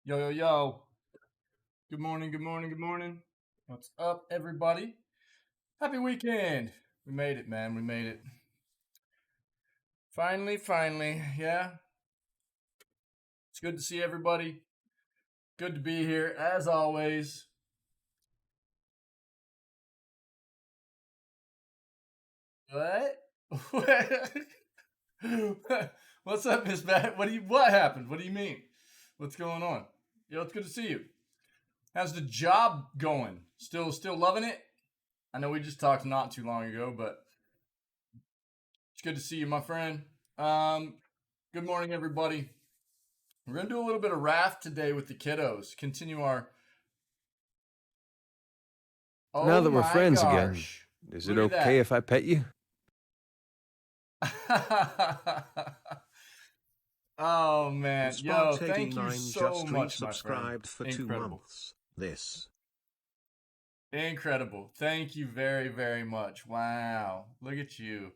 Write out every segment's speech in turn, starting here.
Yo, yo, yo. Good morning, good morning, good morning. What's up, everybody? Happy weekend. We made it, man. We made it. Finally. Yeah. It's good to see everybody. Good to be here, as always. What? What's up, Miss Matt? What happened? What do you mean? What's going on? Yo, it's good to see you. How's the job going? Still loving it? I know we just talked not too long ago, but it's good to see you, my friend. Good morning, everybody. We're going to do a little bit of raft today with the kiddos. Continue our. Now Oh that we're my friends again, gosh. is Look it at okay if I pet you? Oh man. Yo, thank you Spot89 so just much, my friend. resubscribed for 2 Incredible. months. This. Incredible. Thank you very much. Wow. Look at you.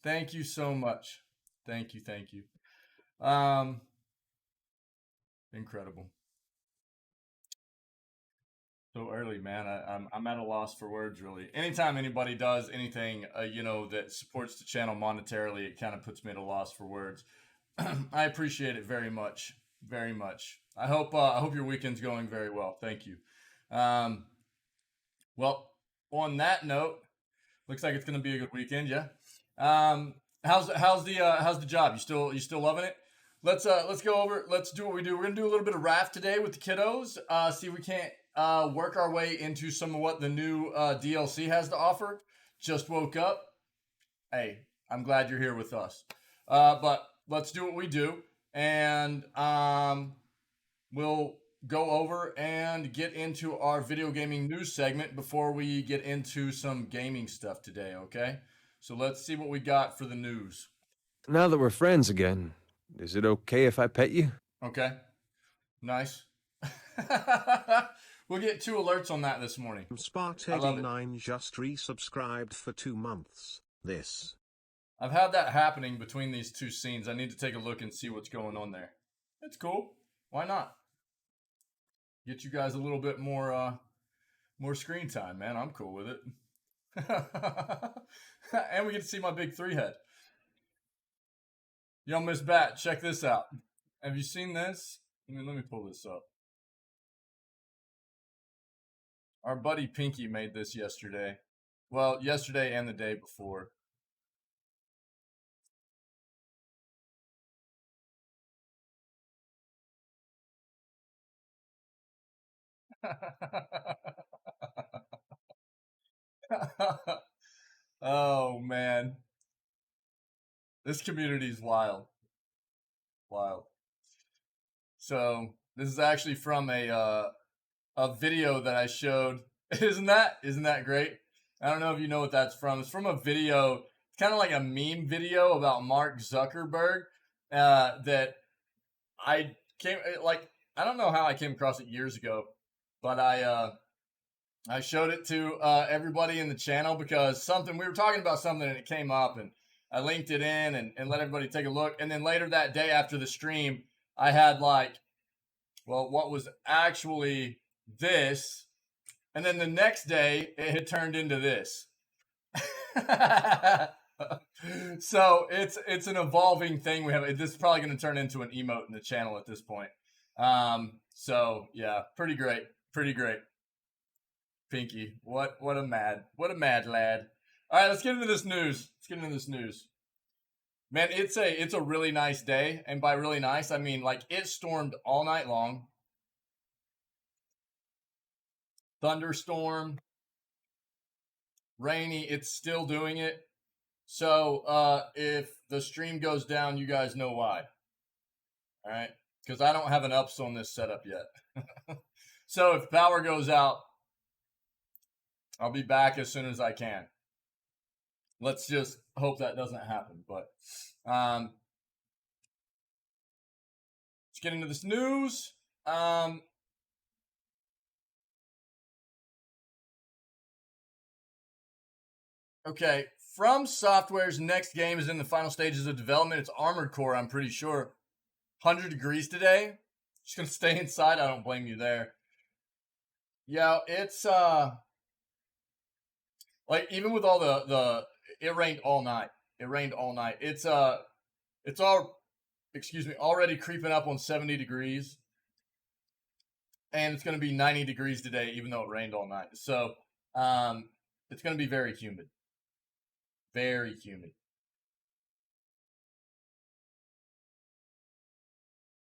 Thank you so much. Thank you. Incredible. So early, man. I'm at a loss for words, really. Anytime anybody does anything, that supports the channel monetarily, it kind of puts me at a loss for words. I appreciate it very much. I hope your weekend's going very well. Thank you. Um, well, on that note, looks like it's going to be a good weekend. Yeah. Um, how's the job? You still loving it? Let's go over. Let's do what we do. We're gonna do a little bit of raft today with the kiddos. See if we can't work our way into some of what the new DLC has to offer. Just woke up. Hey, I'm glad you're here with us. But let's do what we do, and we'll go over and get into our video gaming news segment before we get into some gaming stuff today, okay? So let's see what we got for the news. Now that we're friends again, is it okay if I pet you? Okay, nice. We'll get 2 alerts on that this morning. I love it. Spot89 just resubscribed for 2 months. This. I've had that happening between these 2 scenes. I need to take a look and see what's going on there. It's cool. Why not? Get you guys a little bit more screen time, man. I'm cool with it. And we get to see my big 3 head. Yo, Miss Bat, check this out. Have you seen this? Let me pull this up. Our buddy Pinky made this yesterday. Well, yesterday and the day before. Oh man, this community is wild. So this is actually from a video that I showed. Isn't that great? I don't know if you know what that's from. It's from a video. It's kind of like a meme video about Mark Zuckerberg. That I came like I don't know how I came across it years ago, but I showed it to everybody in the channel because we were talking about something and it came up, and I linked it in and let everybody take a look. And then later that day after the stream, I had what was actually this, and then the next day it had turned into this. So it's an evolving thing. This is probably going to turn into an emote in the channel at this point. So yeah, pretty great. Pinky, what a mad lad. All right, let's get into this news. Man, it's a really nice day, and by really nice, I mean like it stormed all night long. Thunderstorm, rainy, it's still doing it. So if the stream goes down, you guys know why. All right, because I don't have an ups on this setup yet. So if power goes out, I'll be back as soon as I can. Let's just hope that doesn't happen. But let's get into this news. Okay, From Software's next game is in the final stages of development. It's Armored Core, I'm pretty sure. 100 degrees today. Just gonna stay inside. I don't blame you there. Yeah, it's like even with all the it rained all night. It rained all night. It's all already creeping up on 70 degrees. And it's going to be 90 degrees today, even though it rained all night. So it's going to be very humid. Very humid.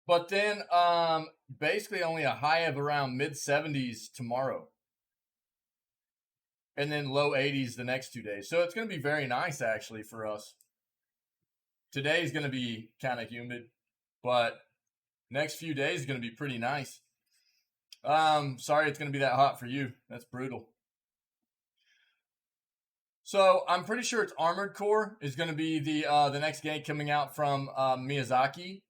But then basically only a high of around mid-70s tomorrow. And then low 80s the next 2 days. So it's going to be very nice, actually, for us. Today's going to be kind of humid. But next few days is going to be pretty nice. Sorry it's going to be that hot for you. That's brutal. So I'm pretty sure it's Armored Core is going to be the next game coming out from Miyazaki.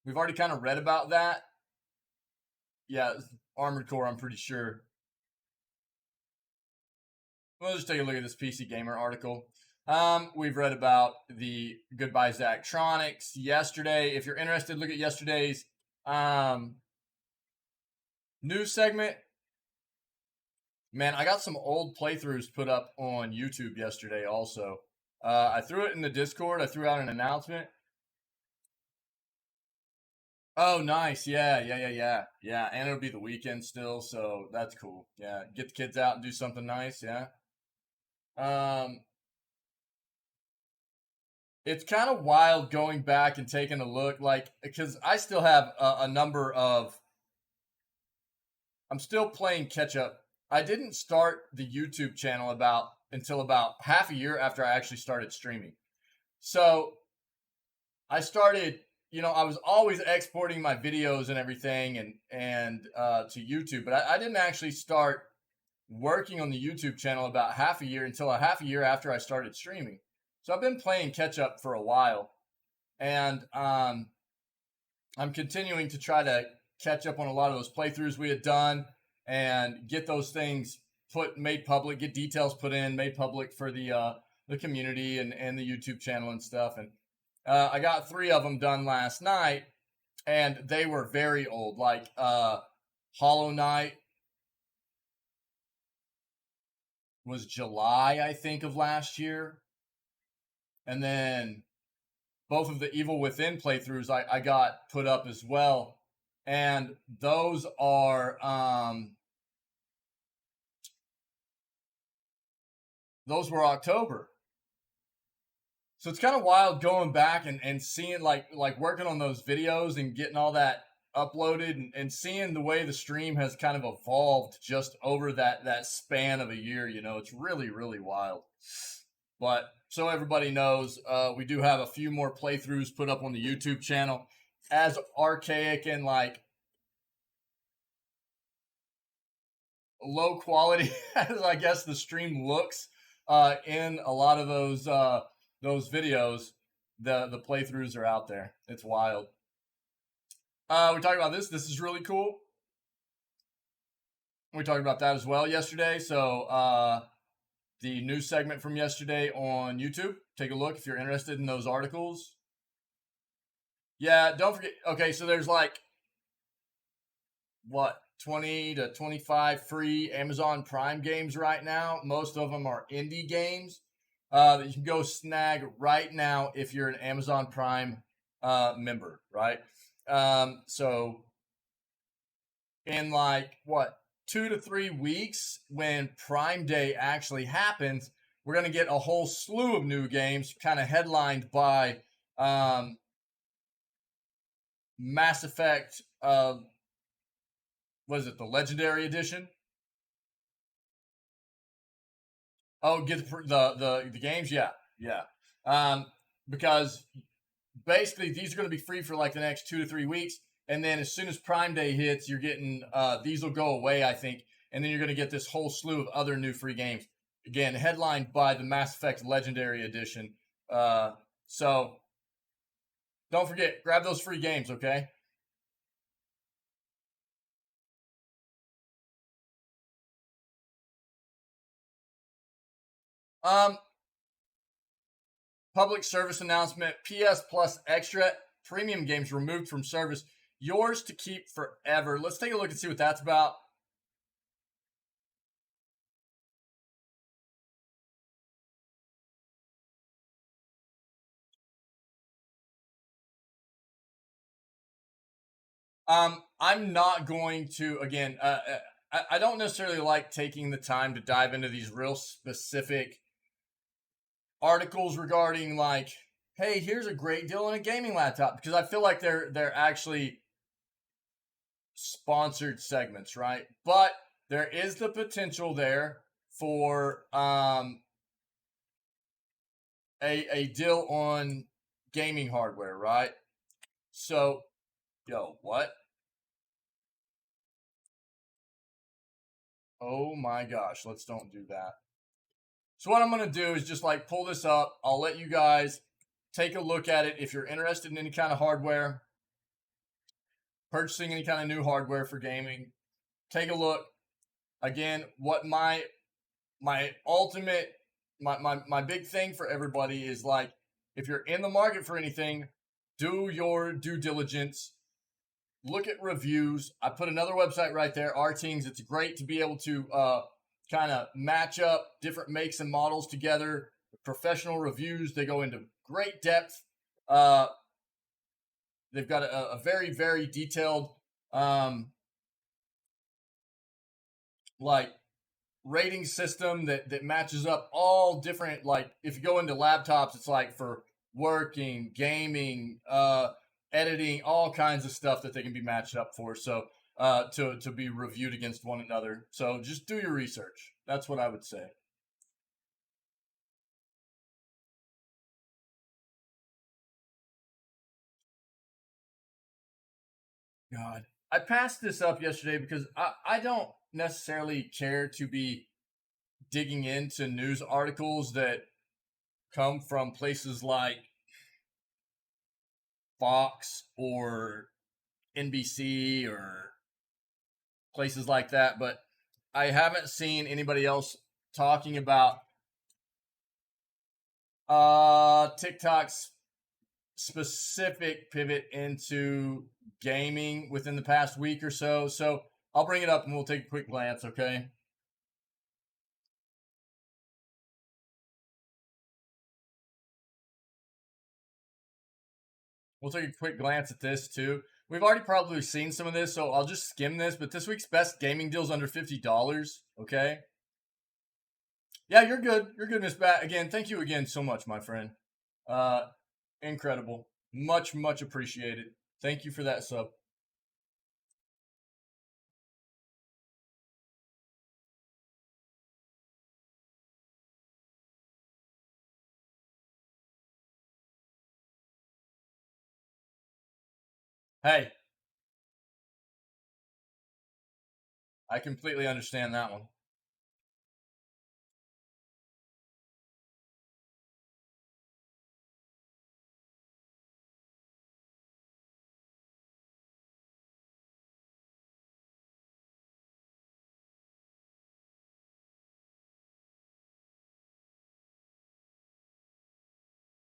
We've already kind of read about that. Yeah, Armored Core, I'm pretty sure. We'll just take a look at this PC Gamer article. We've read about the Goodbye Zachtronics yesterday. If you're interested, look at yesterday's news segment. Man, I got some old playthroughs put up on YouTube yesterday also. I threw it in the Discord. I threw out an announcement. Oh, nice. Yeah. And it'll be the weekend still, so that's cool. Yeah, get the kids out and do something nice, yeah. It's kind of wild going back and taking a look, like, because I still have a number of... I'm still playing catch up. I didn't start the YouTube channel until about half a year after I actually started streaming. So I started, I was always exporting my videos and everything and to YouTube, but I didn't actually start working on the YouTube channel about until a half a year after I started streaming. So I've been playing catch up for a while, and I'm continuing to try to catch up on a lot of those playthroughs we had done and get those things made public, get details put in, made public for the community and the YouTube channel and stuff. And I got 3 of them done last night, and they were very old, like Hollow Knight was July, I think, of last year. And then both of the Evil Within playthroughs I got put up as well. And those are those were October. So it's kind of wild going back and seeing like working on those videos and getting all that uploaded and seeing the way the stream has kind of evolved just over that span of a year. It's really, really wild. But so everybody knows, we do have a few more playthroughs put up on the YouTube channel. As archaic and like low quality as I guess the stream looks in a lot of those videos, the playthroughs are out there. It's wild. We talked about this. This is really cool. We talked about that as well yesterday. So the news segment from yesterday on YouTube. Take a look if you're interested in those articles. Yeah, don't forget. Okay, so there's like, 20 to 25 free Amazon Prime games right now. Most of them are indie games that you can go snag right now if you're an Amazon Prime member, right? So in 2 to 3 weeks, when Prime Day actually happens, we're going to get a whole slew of new games kind of headlined by Mass Effect, what is it, the Legendary Edition? Oh, get the games? Yeah. Because basically these are going to be free for like the next 2 to 3 weeks. And then as soon as Prime Day hits, you're getting, these will go away, I think. And then you're going to get this whole slew of other new free games. Again, headlined by the Mass Effect Legendary Edition. So don't forget, grab those free games, okay? Public service announcement. PS Plus Extra premium games removed from service. yours to keep forever. Let's take a look and see what that's about. I'm not going to, again, I don't necessarily like taking the time to dive into these real specific articles regarding like, hey, here's a great deal on a gaming laptop, because I feel like they're actually sponsored segments, right? But there is the potential there for a deal on gaming hardware, right? So, yo, what? Oh my gosh, let's don't do that. So what I'm going to do is just like pull this up. I'll let you guys take a look at it. If you're interested in any kind of hardware, purchasing any kind of new hardware for gaming, take a look. Again, what my ultimate, my big thing for everybody is like, if you're in the market for anything, do your due diligence. Look at reviews. I put another website right there, Artings. It's great to be able to kind of match up different makes and models together. Professional reviews. They go into great depth. They've got a very, very detailed like rating system that matches up all different, like if you go into laptops, it's like for working, gaming, editing, all kinds of stuff that they can be matched up for. So to be reviewed against one another. So just do your research. That's what I would say. God, I passed this up yesterday because I don't necessarily care to be digging into news articles that come from places like Fox or NBC or places like that, but I haven't seen anybody else talking about TikTok's specific pivot into gaming within the past week or so. So I'll bring it up and we'll take a quick glance, okay? We'll take a quick glance at this too. We've already probably seen some of this, so I'll just skim this. But this week's best gaming deals under $50, okay? Yeah, you're good. You're good, Miss Bat. Again, thank you again so much, my friend. Incredible. Much, much appreciated. Thank you for that sub. Hey, I completely understand that one.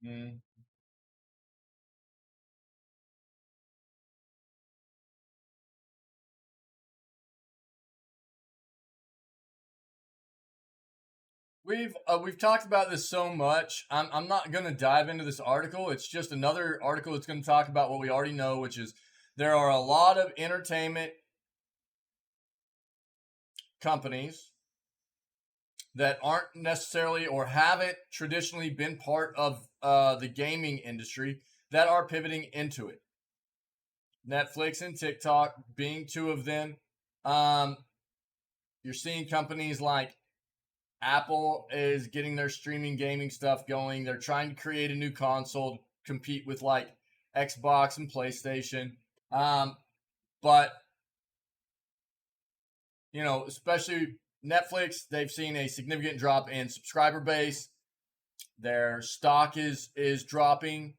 Mm. We've talked about this so much. I'm not going to dive into this article. It's just another article that's going to talk about what we already know, which is there are a lot of entertainment companies that aren't necessarily or haven't traditionally been part of the gaming industry that are pivoting into it. Netflix and TikTok being two of them. You're seeing companies like Apple is getting their streaming gaming stuff going. They're trying to create a new console to compete with like Xbox and PlayStation. But you know, especially Netflix, they've seen a significant drop in subscriber base. Their stock is dropping,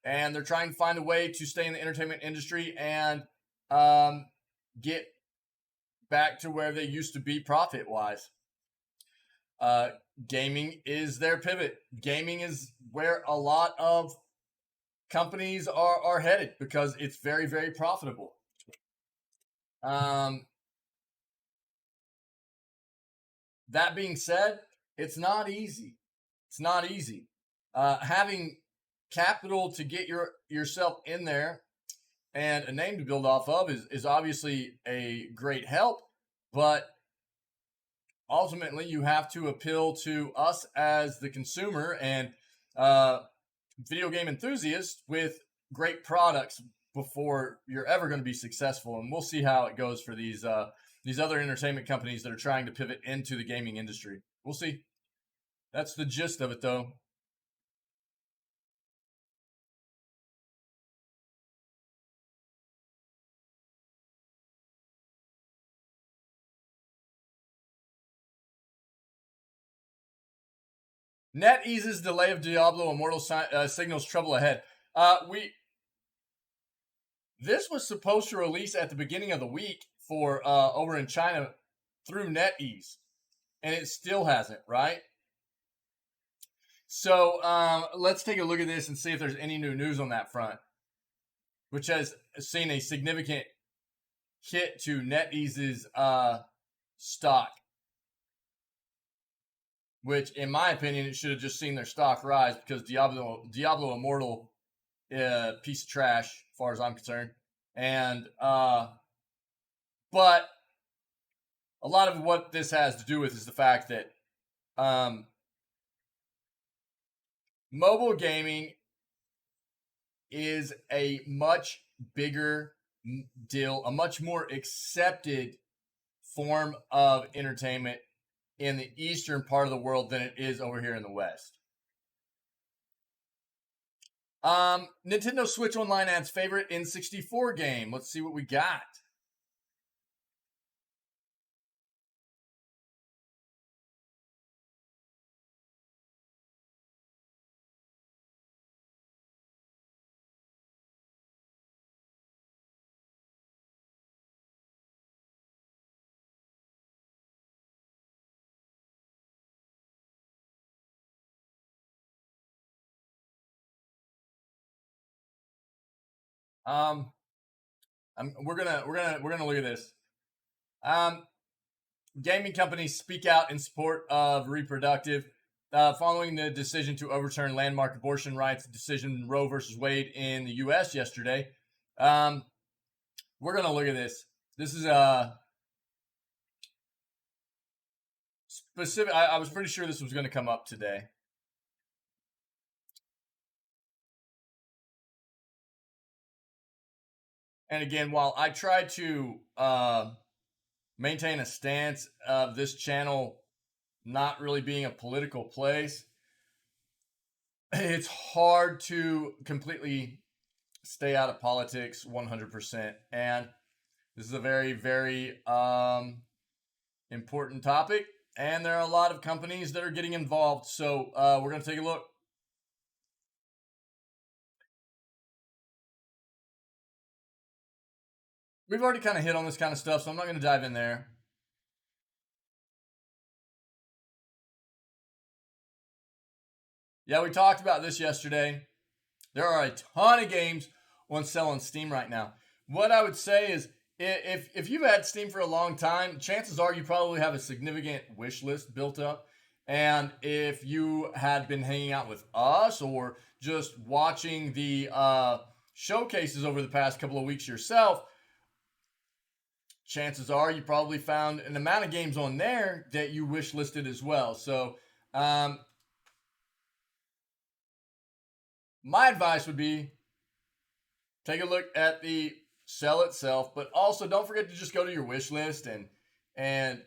and they're trying to find a way to stay in the entertainment industry and get back to where they used to be profit wise. Gaming is their pivot. Gaming is where a lot of companies are headed, because it's very, very profitable. That being said, it's not easy. It's not easy. Having capital to get yourself in there and a name to build off of is obviously a great help, but ultimately you have to appeal to us as the consumer and video game enthusiasts with great products before you're ever going to be successful. And we'll see how it goes for these other entertainment companies that are trying to pivot into the gaming industry. We'll see. That's the gist of it, though. NetEase's delay of Diablo Immortal signals trouble ahead. This was supposed to release at the beginning of the week for over in China through NetEase, and it still hasn't, right? So let's take a look at this and see if there's any new news on that front, which has seen a significant hit to NetEase's stock, which, in my opinion, it should have just seen their stock rise, because Diablo Immortal, piece of trash, as far as I'm concerned. And but a lot of what this has to do with is the fact that mobile gaming is a much bigger deal, a much more accepted form of entertainment in the eastern part of the world than it is over here in the West. Nintendo Switch Online adds favorite N64 game. Let's see what we got. We're gonna look at this. Gaming companies speak out in support of Reproductive, following the decision to overturn landmark abortion rights decision Roe versus Wade in the U.S. yesterday. We're gonna look at this. This is a specific. I was pretty sure this was going to come up today. And again, while I try to maintain a stance of this channel not really being a political place, it's hard to completely stay out of politics 100%. And this is a very, very important topic. And there are a lot of companies that are getting involved. So we're going to take a look. We've already kind of hit on this kind of stuff, so I'm not going to dive in there. Yeah, we talked about this yesterday. There are a ton of games on sale on Steam right now. What I would say is, if you've had Steam for a long time, chances are you probably have a significant wish list built up. And if you had been hanging out with us or just watching the showcases over the past couple of weeks yourself, chances are you probably found an amount of games on there that you wish listed as well. So my advice would be take a look at the sale itself, but also don't forget to just go to your wish list and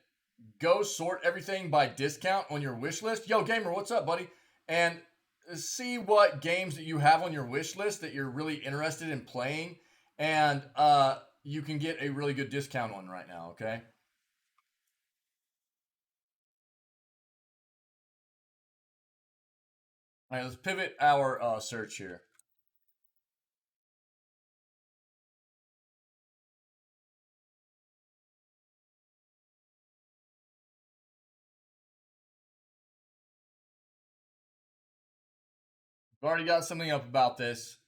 go sort everything by discount on your wish list. Yo, gamer, what's up, buddy? And see what games that you have on your wish list that you're really interested in playing, and you can get a really good discount on right now, okay? All right, let's pivot our search here. I've already got something up about this.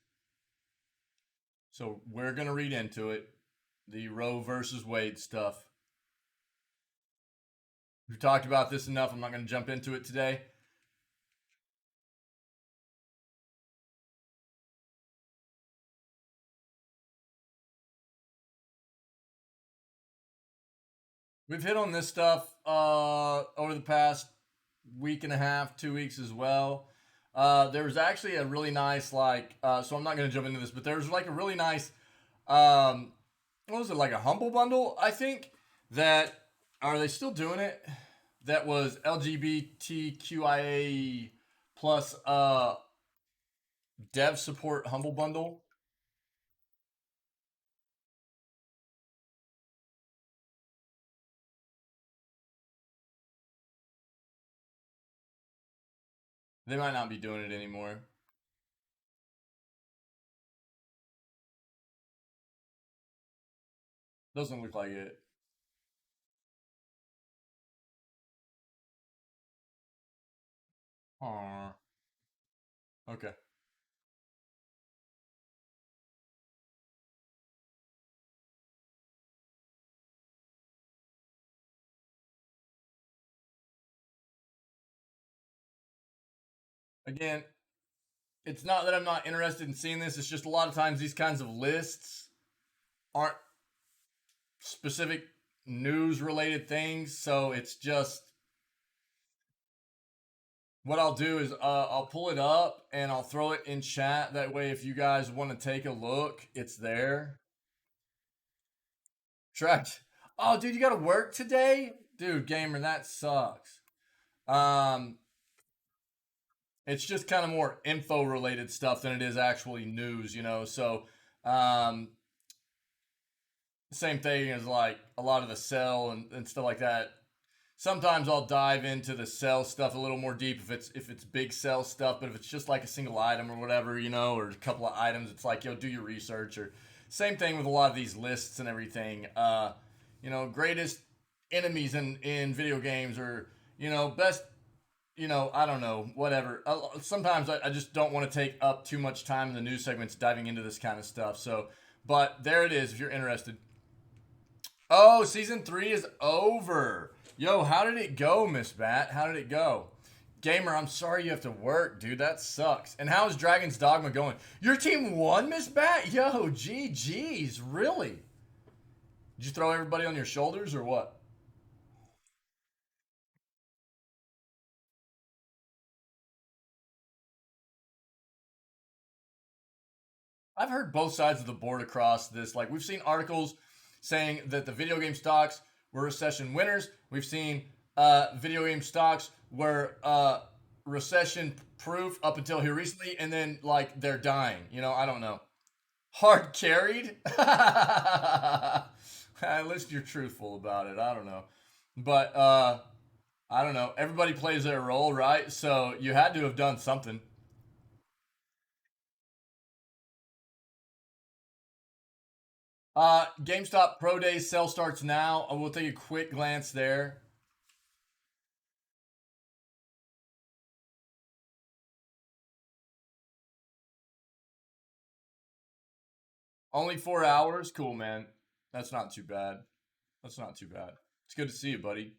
So we're gonna read into it. The Roe versus Wade stuff. We've talked about this enough. I'm not gonna jump into it today. We've hit on this stuff over the past week and a half, 2 weeks as well. There was actually a really nice so I'm not going to jump into this, but there was like a really nice what was it, like a humble bundle, I think, that are they still doing it? That was LGBTQIA plus dev support humble bundle. They might not be doing it anymore. Doesn't look like it. Aww. Okay. Again, it's not that I'm not interested in seeing this. It's just a lot of times these kinds of lists aren't specific news related things. So it's just what I'll do is I'll pull it up and I'll throw it in chat. That way, if you guys want to take a look, it's there. Tracked. Oh, dude, you got to work today, dude. Gamer, that sucks. Um, it's just kind of more info related stuff than it is actually news, you know. So, um, same thing as like a lot of the sell and stuff like that. Sometimes I'll dive into the sell stuff a little more deep if it's big sell stuff, but if it's just like a single item or whatever, you know, or a couple of items, it's like, yo, do your research. Or same thing with a lot of these lists and everything. You know, greatest enemies in video games, or you know, best, you know, I don't know, whatever. Sometimes I just don't want to take up too much time in the news segments diving into this kind of stuff. So, but there it is if you're interested. Oh, season 3 is over. Yo, how did it go, Miss Bat? How did it go? Gamer, I'm sorry you have to work, dude. That sucks. And how's Dragon's Dogma going? Your team won, Miss Bat? Yo, GG's. Really? Did you throw everybody on your shoulders or what? I've heard both sides of the board across this. Like, we've seen articles saying that the video game stocks were recession winners. We've seen video game stocks were recession proof up until here recently, and then, like, they're dying. You know, I don't know. Hard carried? At least you're truthful about it. I don't know. But, I don't know. Everybody plays their role, right? So you had to have done something. GameStop Pro Days sale starts now. We'll take a quick glance there. Only 4 hours. Cool, man. That's not too bad. That's not too bad. It's good to see you, buddy.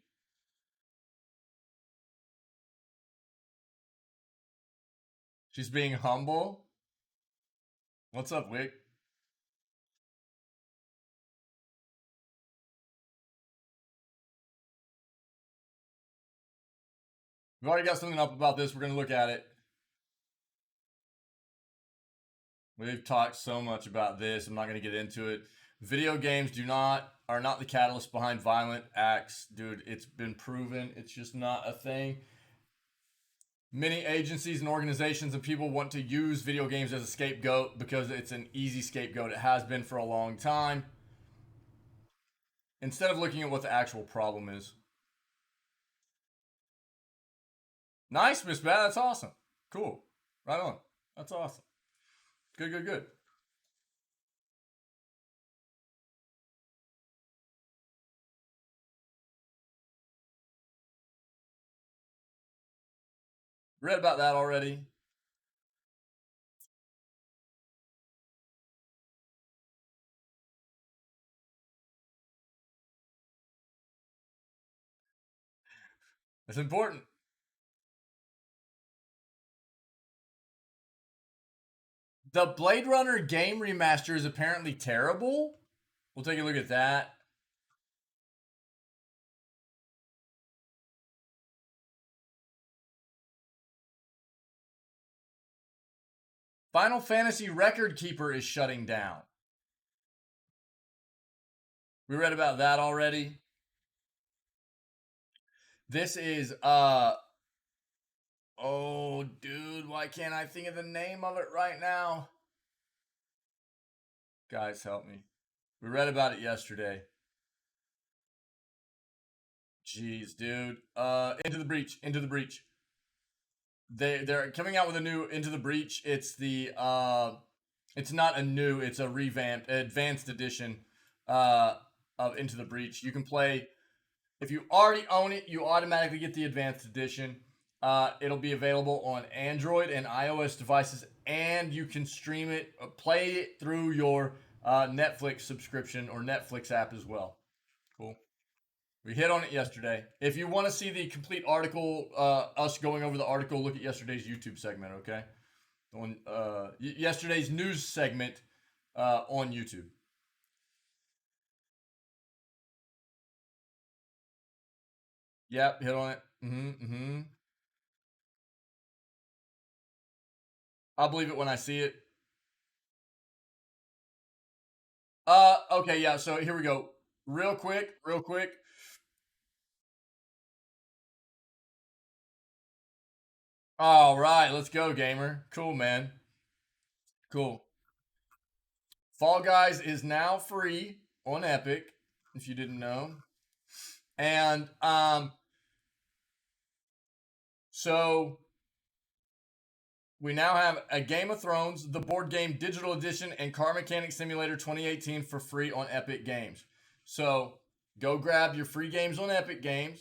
She's being humble. What's up, Wick? We've already got something up about this. We're going to look at it. We've talked so much about this. I'm not going to get into it. Video games are not the catalyst behind violent acts, dude. It's been proven. It's just not a thing. Many agencies and organizations and people want to use video games as a scapegoat because it's an easy scapegoat. It has been for a long time. Instead of looking at what the actual problem is. Nice, Miss Bat. That's awesome. Cool. Right on. That's awesome. Good, good, good. Read about that already. It's important. The Blade Runner game remaster is apparently terrible. We'll take a look at that. Final Fantasy Record Keeper is shutting down. We read about that already. This is oh dude, why can't I think of the name of it right now? Guys, help me. We read about it yesterday. Jeez, dude. Into the Breach. Into the Breach. They're coming out with a new Into the Breach. It's it's not a new, it's a revamped advanced edition of Into the Breach. You can play, if you already own it, you automatically get the advanced edition. It'll be available on Android and iOS devices, and you can stream it, play it through your Netflix subscription or Netflix app as well. Cool. We hit on it yesterday. If you want to see the complete article, us going over the article, look at yesterday's YouTube segment, okay? On yesterday's news segment on YouTube. Yep, hit on it. I'll believe it when I see it. Okay, yeah, so here we go. Real quick. All right, let's go, gamer. Cool, man. Cool. Fall Guys is now free on Epic, if you didn't know. And so we now have a Game of Thrones, the board game digital edition, and Car Mechanic Simulator 2018 for free on Epic Games. So go grab your free games on Epic Games.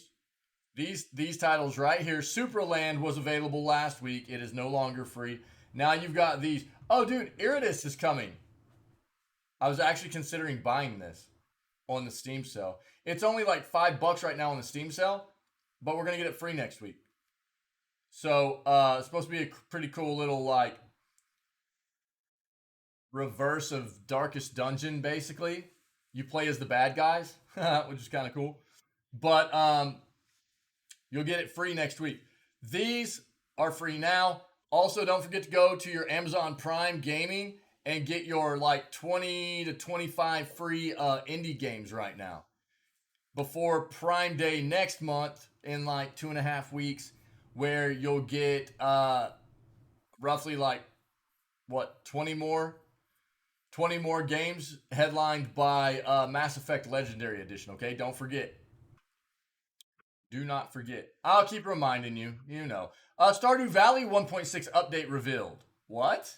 These titles right here. Superland was available last week. It is no longer free. Now you've got these. Oh, dude, Iridus is coming. I was actually considering buying this on the Steam sale. It's only like $5 right now on the Steam sale, but we're gonna get it free next week. So it's supposed to be a pretty cool little like reverse of Darkest Dungeon, basically. You play as the bad guys, which is kind of cool. But you'll get it free next week. These are free now. Also, don't forget to go to your Amazon Prime Gaming and get your like 20 to 25 free indie games right now. Before Prime Day next month in like 2.5 weeks, where you'll get roughly like what 20 more games headlined by Mass Effect Legendary Edition. Okay, don't forget. Do not forget. I'll keep reminding you. You know. Stardew Valley 1.6 update revealed. What?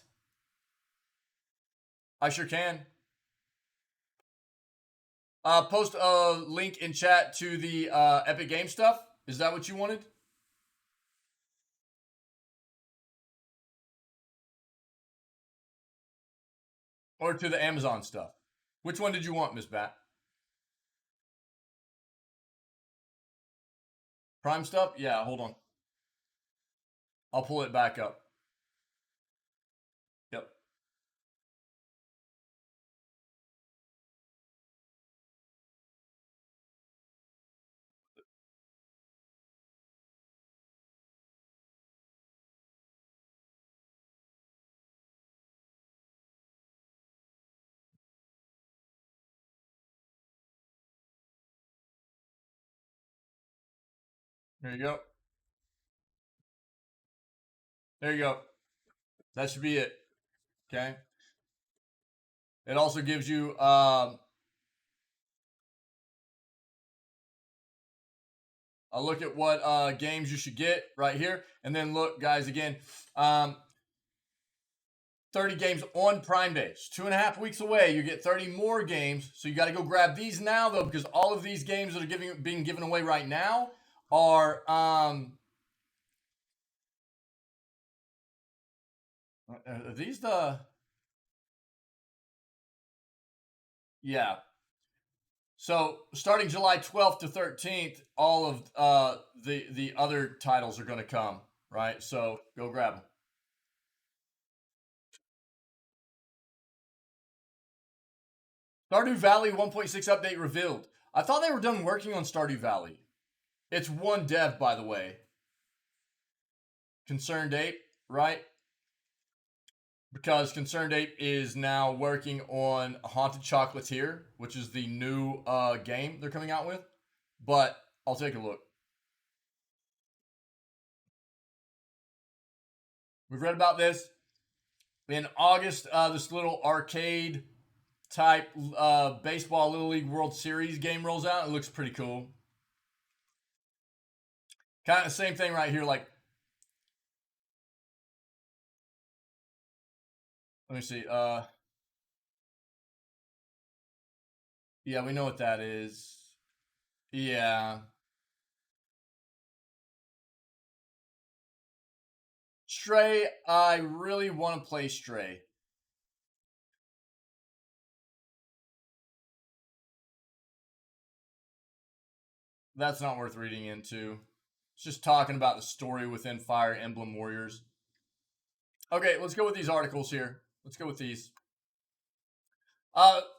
I sure can. Post a link in chat to the Epic Game stuff. Is that what you wanted? Or to the Amazon stuff? Which one did you want, Miss Bat? Prime stuff? Yeah, hold on. I'll pull it back up. Yep. There you go. There you go. That should be it. Okay. It also gives you a look at what games you should get right here. And then look, guys, again, 30 games on Prime Day. It's 2.5 weeks away. You get 30 more games. So you got to go grab these now, though, because all of these games that are being given away right now are these the yeah. So starting July 12th to 13th, all of the other titles are going to come, right? So go grab them. Stardew Valley 1.6 update revealed. I thought they were done working on Stardew Valley. It's one dev, by the way. Concerned Ape, right? Because Concerned Ape is now working on Haunted Chocolatier, which is the new game they're coming out with. But I'll take a look. We've read about this. In August, this little arcade type baseball Little League World Series game rolls out. It looks pretty cool. Kind of the same thing right here. Like, let me see. Yeah, we know what that is. Yeah. Stray, I really want to play Stray. That's not worth reading into. It's just talking about the story within Fire Emblem Warriors. Okay, let's go with these articles here. Let's go with these.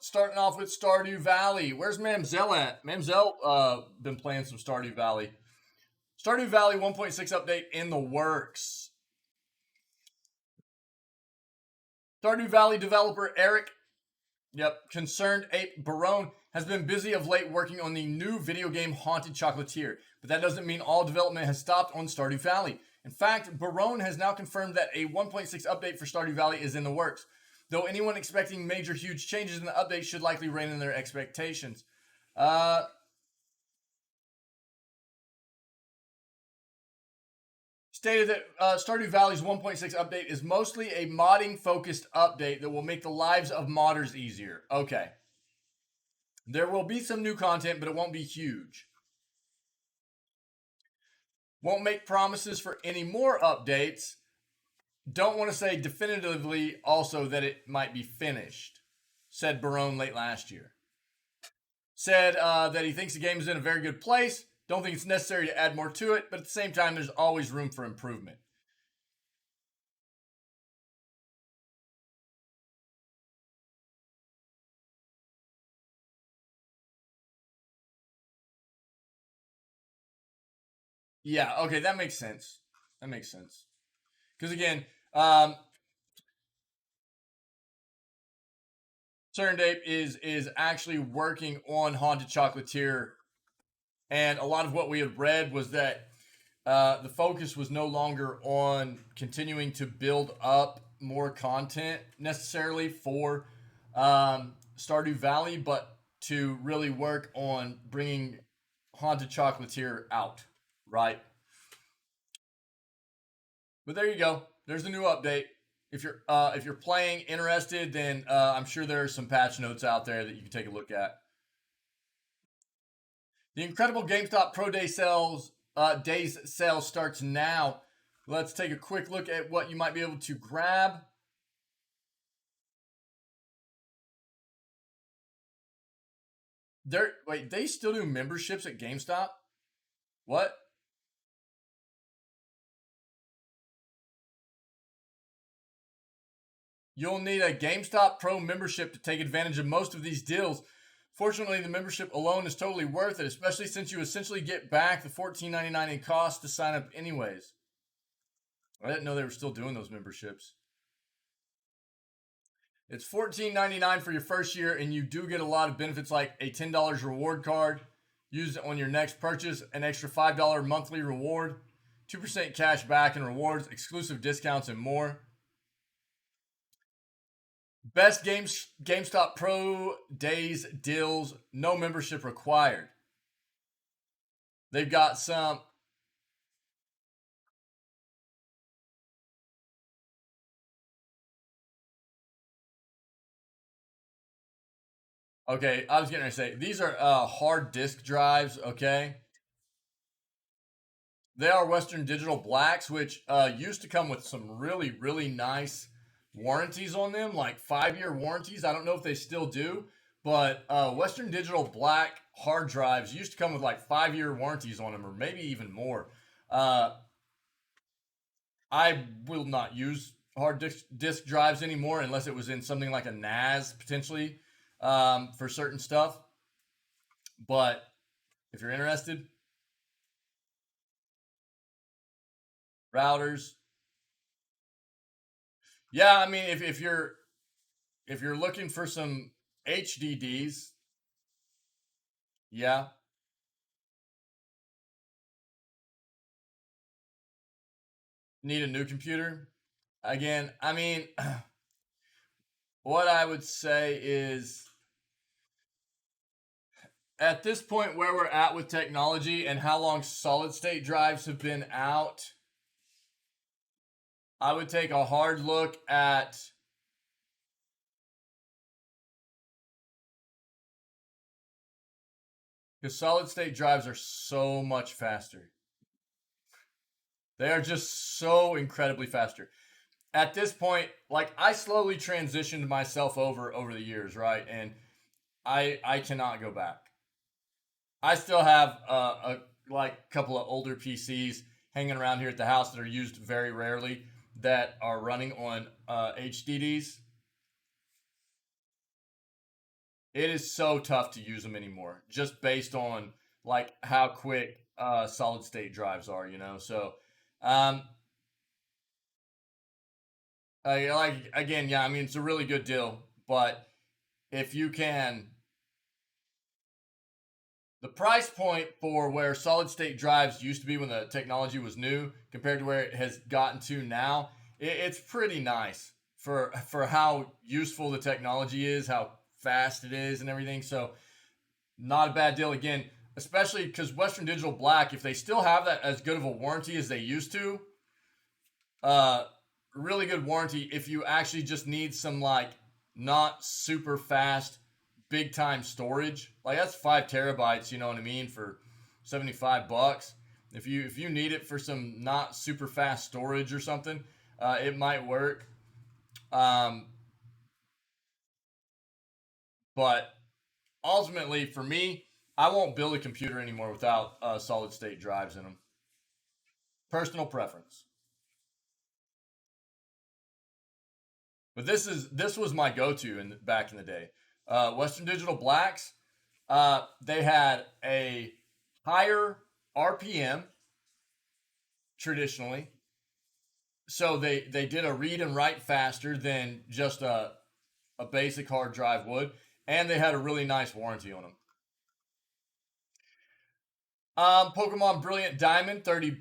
Starting off with Stardew Valley. Where's Mamzelle at? Mamzelle been playing some Stardew Valley. Stardew Valley 1.6 update in the works. Stardew Valley developer Eric, Concerned Ape Barone, has been busy of late working on the new video game Haunted Chocolatier, but that doesn't mean all development has stopped on Stardew Valley. In fact, Barone has now confirmed that a 1.6 update for Stardew Valley is in the works, though anyone expecting major huge changes in the update should likely rein in their expectations. Stated that Stardew Valley's 1.6 update is mostly a modding-focused update that will make the lives of modders easier. Okay. There will be some new content, but it won't be huge. Won't make promises for any more updates. Don't want to say definitively also that it might be finished, said Barone late last year. Said that he thinks the game is in a very good place. Don't think it's necessary to add more to it, but at the same time, there's always room for improvement. Yeah, okay, that makes sense. That makes sense. Because again, Concerned Ape is actually working on Haunted Chocolatier, and a lot of what we had read was that the focus was no longer on continuing to build up more content necessarily for Stardew Valley, but to really work on bringing Haunted Chocolatier out, right? But there you go. There's the new update. If you're playing interested, then I'm sure there are some patch notes out there that you can take a look at. The incredible GameStop Pro Day sales days sale starts now. Let's take a quick look at what you might be able to grab. Wait, they still do memberships at GameStop? What? You'll need a GameStop Pro membership to take advantage of most of these deals. Fortunately, the membership alone is totally worth it, especially since you essentially get back the $14.99 in cost to sign up anyways. I didn't know they were still doing those memberships. It's $14.99 for your first year, and you do get a lot of benefits like a $10 reward card. Use it on your next purchase, an extra $5 monthly reward, 2% cash back and rewards, exclusive discounts, and more. Best GameStop Pro Days deals, no membership required. They've got some. Okay, I was going to say, these are hard disk drives, okay? They are Western Digital Blacks, which used to come with some really, really nice warranties on them, like 5-year warranties. I don't know if they still do, But Western Digital Black hard drives used to come with like 5-year warranties on them, or maybe even more. I will not use hard disk drives anymore unless it was in something like a NAS potentially for certain stuff. But if you're interested, routers. Yeah, I mean, if you're looking for some HDDs, yeah, need a new computer. Again, I mean, what I would say is at this point where we're at with technology and how long solid state drives have been out, I would take a hard look at because solid state drives are so much faster. They are just so incredibly faster. At this point, like I slowly transitioned myself over the years, right? And I cannot go back. I still have a like couple of older PCs hanging around here at the house that are used very rarely that are running on HDDs. It is so tough to use them anymore, just based on like how quick solid state drives are, you know. So, um, like again, yeah, I mean it's a really good deal, but if you can, the price point for where solid state drives used to be when the technology was new compared to where it has gotten to now, it's pretty nice for how useful the technology is, how fast it is, and everything. So not a bad deal again, especially because Western Digital Black, if they still have that as good of a warranty as they used to, uh, really good warranty. If you actually just need some like not super fast, big time storage, like that's 5 terabytes. You know what I mean for $75. If you need it for some not super fast storage or something, it might work. Um, but ultimately, for me, I won't build a computer anymore without solid state drives in them. Personal preference. But this was my go-to back in the day. Western Digital Blacks, they had a higher RPM traditionally, so they did a read and write faster than just a basic hard drive would, and they had a really nice warranty on them. Pokemon Brilliant Diamond, $30.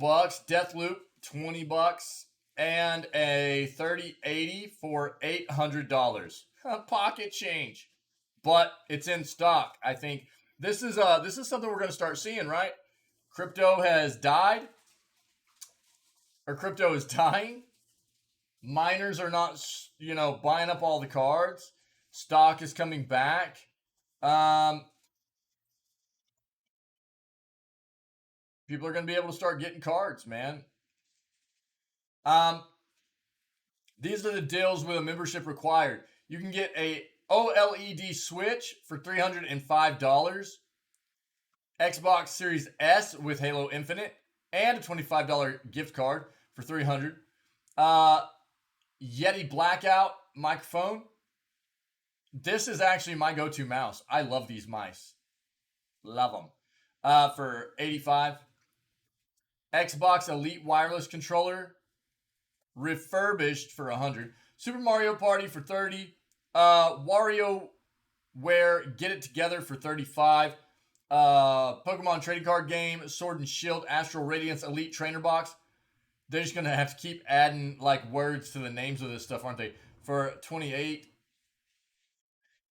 Deathloop, $20. And a 3080 for $800. Pocket change. But it's in stock. I think this is something we're going to start seeing, right? Crypto has died, or crypto is dying. Miners are not, buying up all the cards. Stock is coming back. People are going to be able to start getting cards, man. These are the deals with a membership required. You can get a OLED Switch for $305, Xbox Series S with Halo Infinite, and a $25 gift card for $300. Yeti Blackout microphone. This is actually my go-to mouse. I love these mice. Love them. For $85. Xbox Elite Wireless Controller, refurbished for $100. Super Mario Party for $30. WarioWare Get It Together for $35. Pokemon Trading Card Game, Sword and Shield, Astral Radiance Elite Trainer Box. They're just gonna have to keep adding like words to the names of this stuff, aren't they? For $28.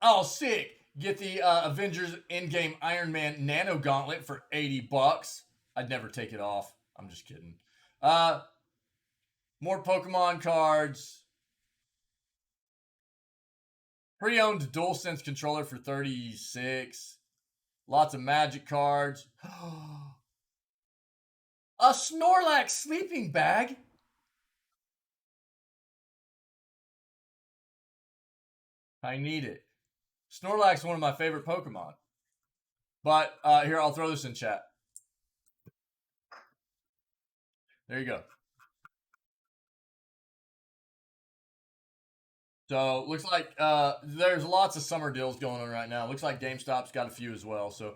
Oh, sick! Get the Avengers Endgame Iron Man Nano Gauntlet for $80. I'd never take it off. I'm just kidding. More Pokemon cards. Pre-owned DualSense controller for $36. Lots of Magic cards. A Snorlax sleeping bag. I need it. Snorlax is one of my favorite Pokemon. But here, I'll throw this in chat. There you go. So looks like there's lots of summer deals going on right now. Looks like GameStop's got a few as well. So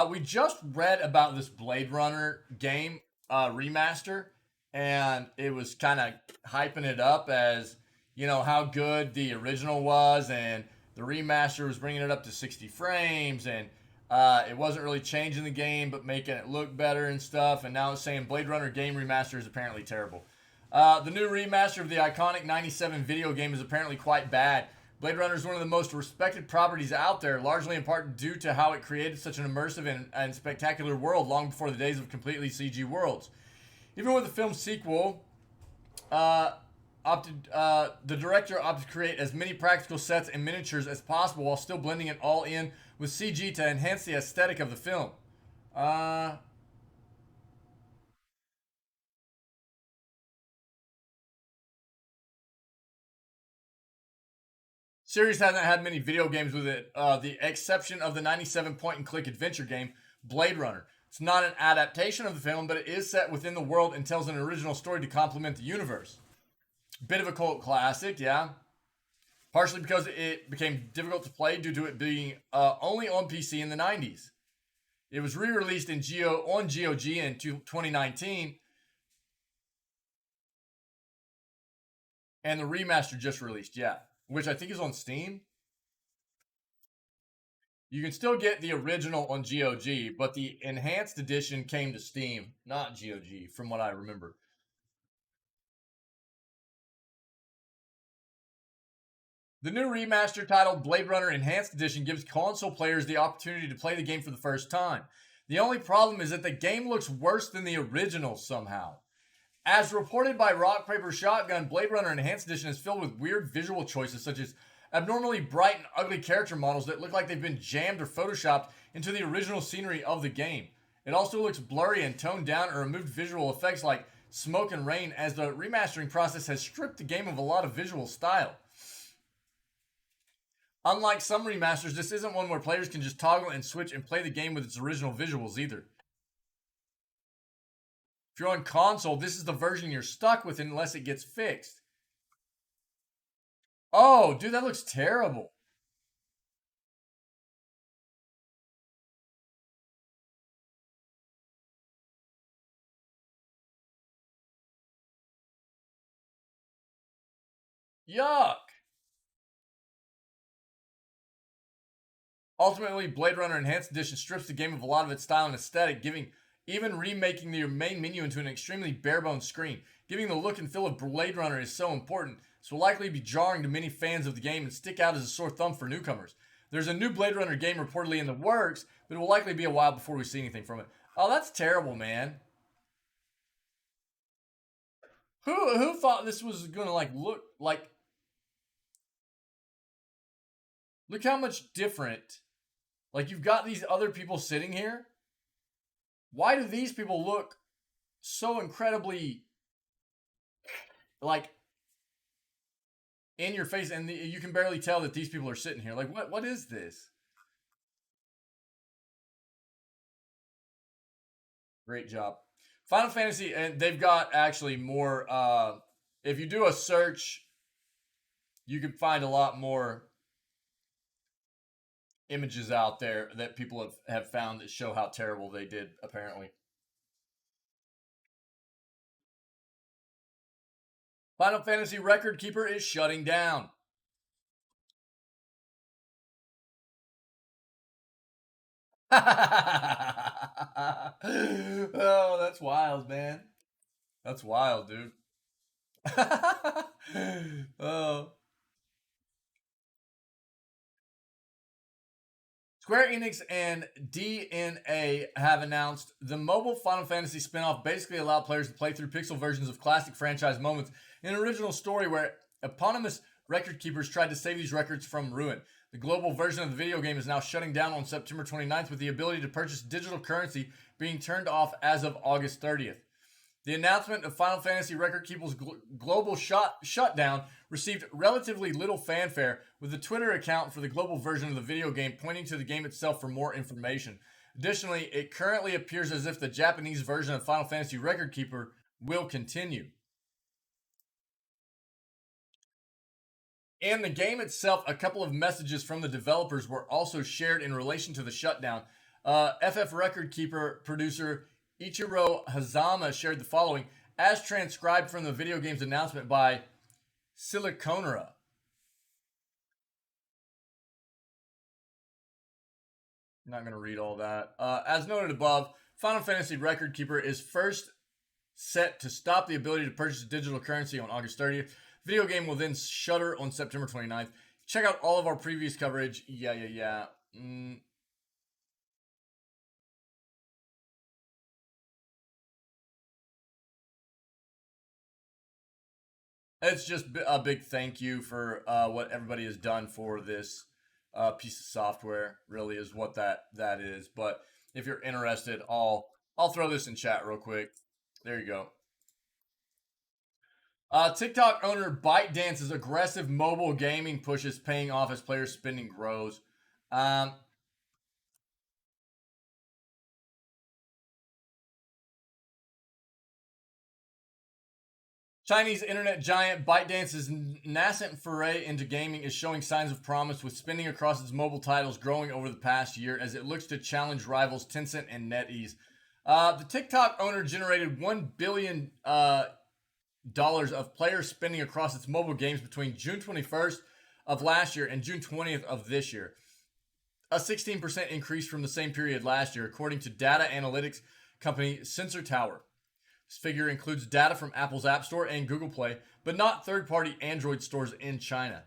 we just read about this Blade Runner game remaster, and it was kind of hyping it up as, you know, how good the original was, and the remaster was bringing it up to 60 frames, and it wasn't really changing the game but making it look better and stuff. And now it's saying Blade Runner game remaster is apparently terrible. The new remaster of the iconic 97 video game is apparently quite bad. Blade Runner is one of the most respected properties out there, largely in part due to how it created such an immersive and spectacular world long before the days of completely CG worlds. Even with the film's sequel, the director opted to create as many practical sets and miniatures as possible while still blending it all in with CG to enhance the aesthetic of the film. Series hasn't had many video games with it, the exception of the 97 point-and-click adventure game, Blade Runner. It's not an adaptation of the film, but it is set within the world and tells an original story to complement the universe. Bit of a cult classic, yeah. Partially because it became difficult to play due to it being only on PC in the 90s. It was re-released on GOG in 2019, and the remaster just released, yeah. Which I think is on Steam. You can still get the original on GOG, but the enhanced edition came to Steam, not GOG, from what I remember. The new remaster titled Blade Runner Enhanced Edition gives console players the opportunity to play the game for the first time. The only problem is that the game looks worse than the original somehow. As reported by Rock Paper Shotgun, Blade Runner Enhanced Edition is filled with weird visual choices such as abnormally bright and ugly character models that look like they've been jammed or photoshopped into the original scenery of the game. It also looks blurry and toned down or removed visual effects like smoke and rain, as the remastering process has stripped the game of a lot of visual style. Unlike some remasters, this isn't one where players can just toggle and switch and play the game with its original visuals either. If you're on console, this is the version you're stuck with unless it gets fixed. Oh, dude, that looks terrible. Yuck. Ultimately, Blade Runner Enhanced Edition strips the game of a lot of its style and aesthetic, even remaking your main menu into an extremely bare-bones screen. Giving the look and feel of Blade Runner is so important, so will likely be jarring to many fans of the game and stick out as a sore thumb for newcomers. There's a new Blade Runner game reportedly in the works, but it will likely be a while before we see anything from it. Oh, that's terrible, man. Who thought this was gonna look like? Look how much different. Like, you've got these other people sitting here. Why do these people look so incredibly, like, in your face, and you can barely tell that these people are sitting here? Like, what is this? Great job. Final Fantasy, and they've got actually more, if you do a search, you can find a lot more images out there that people have found that show how terrible they did, apparently. Final Fantasy Record Keeper is shutting down. Oh, that's wild, man. That's wild, dude. Oh. Square Enix and DNA have announced the mobile Final Fantasy spin-off basically allowed players to play through pixel versions of classic franchise moments in an original story where eponymous record keepers tried to save these records from ruin. The global version of the video game is now shutting down on September 29th, with the ability to purchase digital currency being turned off as of August 30th. The announcement of Final Fantasy Record Keeper's global shutdown received relatively little fanfare, with the Twitter account for the global version of the video game pointing to the game itself for more information. Additionally, it currently appears as if the Japanese version of Final Fantasy Record Keeper will continue. In the game itself, a couple of messages from the developers were also shared in relation to the shutdown. FF Record Keeper producer Ichiro Hazama shared the following, as transcribed from the video game's announcement by Siliconera. I'm not going to read all that. As noted above, Final Fantasy Record Keeper is first set to stop the ability to purchase digital currency on August 30th. Video game will then shutter on September 29th. Check out all of our previous coverage. Yeah. It's just a big thank you for what everybody has done for this piece of software. Really is what that is. But if you're interested, I'll throw this in chat real quick. There you go. TikTok owner ByteDance's aggressive mobile gaming push is paying off as player spending grows. Chinese internet giant ByteDance's nascent foray into gaming is showing signs of promise, with spending across its mobile titles growing over the past year as it looks to challenge rivals Tencent and NetEase. The TikTok owner generated $1 billion of player spending across its mobile games between June 21st of last year and June 20th of this year. A 16% increase from the same period last year, according to data analytics company Sensor Tower. This figure includes data from Apple's App Store and Google Play, but not third-party Android stores in China.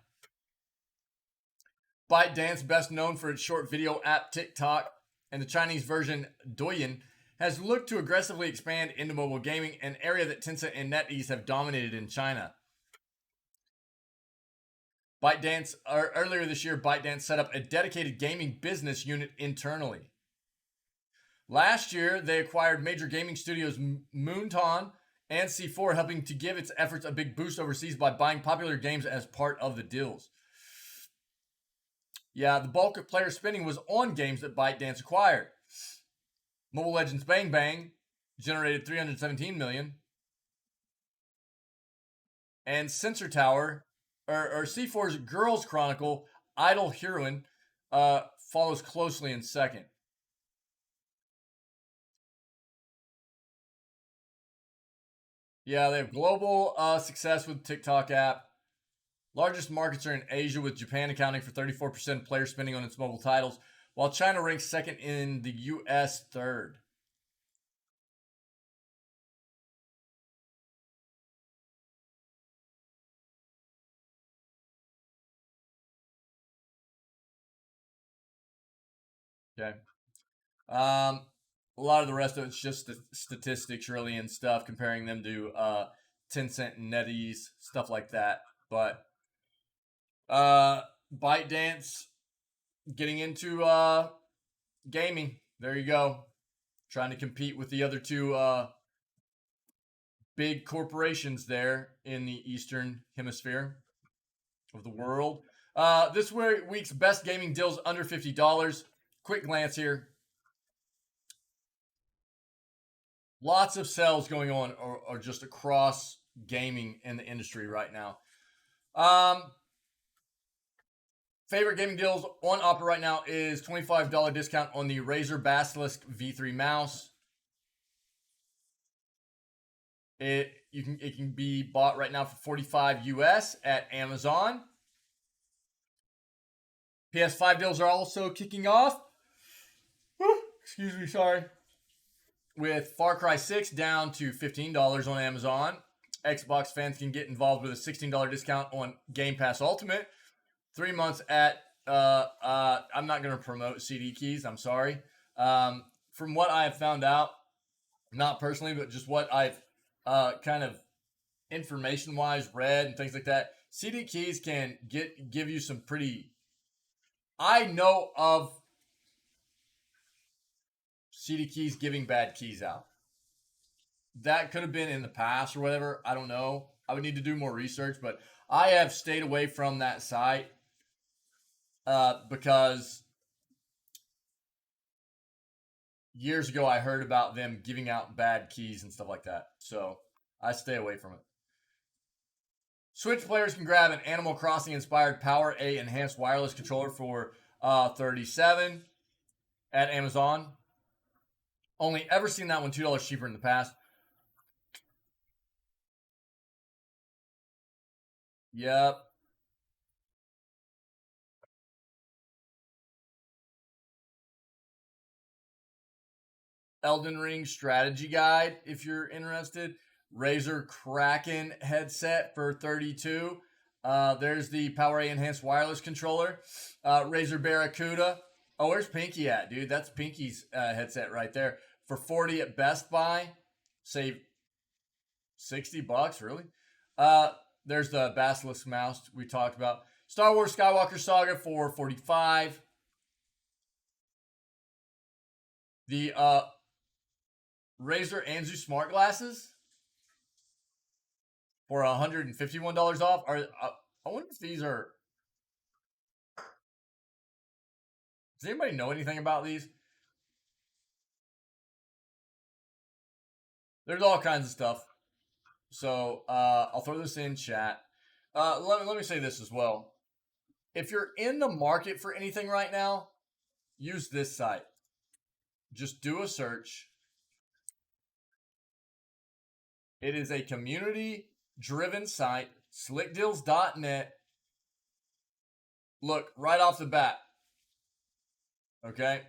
ByteDance, best known for its short video app TikTok and the Chinese version Douyin, has looked to aggressively expand into mobile gaming, an area that Tencent and NetEase have dominated in China. ByteDance, earlier this year, ByteDance set up a dedicated gaming business unit internally. Last year, they acquired major gaming studios Moonton and C4, helping to give its efforts a big boost overseas by buying popular games as part of the deals. Yeah, the bulk of player spending was on games that ByteDance acquired. Mobile Legends Bang Bang generated $317 million. And Sensor Tower, or C4's Girls Chronicle, Idol Heroine, follows closely in second. Yeah, they have global success with TikTok app. Largest markets are in Asia, with Japan accounting for 34% of player spending on its mobile titles, while China ranks second in the US third. Okay. A lot of the rest of it's just the statistics, really, and stuff, comparing them to Tencent and NetEase, stuff like that. But ByteDance getting into gaming. There you go. Trying to compete with the other two big corporations there in the Eastern Hemisphere of the world. This week's best gaming deals under $50. Quick glance here. Lots of sales going on or just across gaming in the industry right now. Favorite gaming deals on offer right now is $25 discount on the Razer Basilisk V3 mouse. It can be bought right now for $45 US at Amazon. PS5 deals are also kicking off. Excuse me, sorry. With Far Cry 6 down to $15 on Amazon. Xbox fans can get involved with a $16 discount on Game Pass Ultimate. 3 months at, I'm not going to promote CD keys, I'm sorry. From what I have found out, not personally, but just what I've kind of information-wise read and things like that, CD keys can give you some pretty... I know of CD keys giving bad keys out. That could have been in the past or whatever. I don't know. I would need to do more research, but I have stayed away from that site because years ago I heard about them giving out bad keys and stuff like that. So I stay away from it. Switch players can grab an Animal Crossing inspired Power A enhanced wireless controller for $37 at Amazon. Only ever seen that one $2 cheaper in the past. Yep. Elden Ring strategy guide if you're interested. Razer Kraken headset for $32. There's the Power A enhanced wireless controller. Razer Barracuda. Oh, where's Pinky at, dude? That's Pinky's headset right there for $40 at Best Buy. Save $60, really? There's the Basilisk mouse we talked about. Star Wars Skywalker Saga for $45. The Razer Anzu smart glasses for $151 off. I wonder if these are. Does anybody know anything about these? There's all kinds of stuff. So I'll throw this in chat. Let me say this as well. If you're in the market for anything right now, use this site. Just do a search. It is a community-driven site, slickdeals.net. Look, right off the bat. Okay?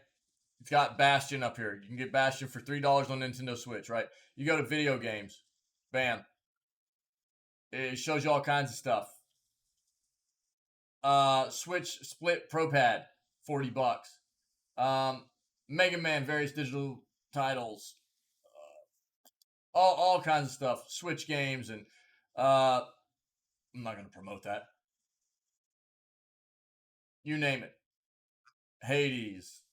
It's got Bastion up here. You can get Bastion for $3 on Nintendo Switch, right? You go to video games. Bam. It shows you all kinds of stuff. Switch Split Pro Pad, $40. Mega Man, various digital titles. All kinds of stuff. Switch games and I'm not going to promote that. You name it. Hades.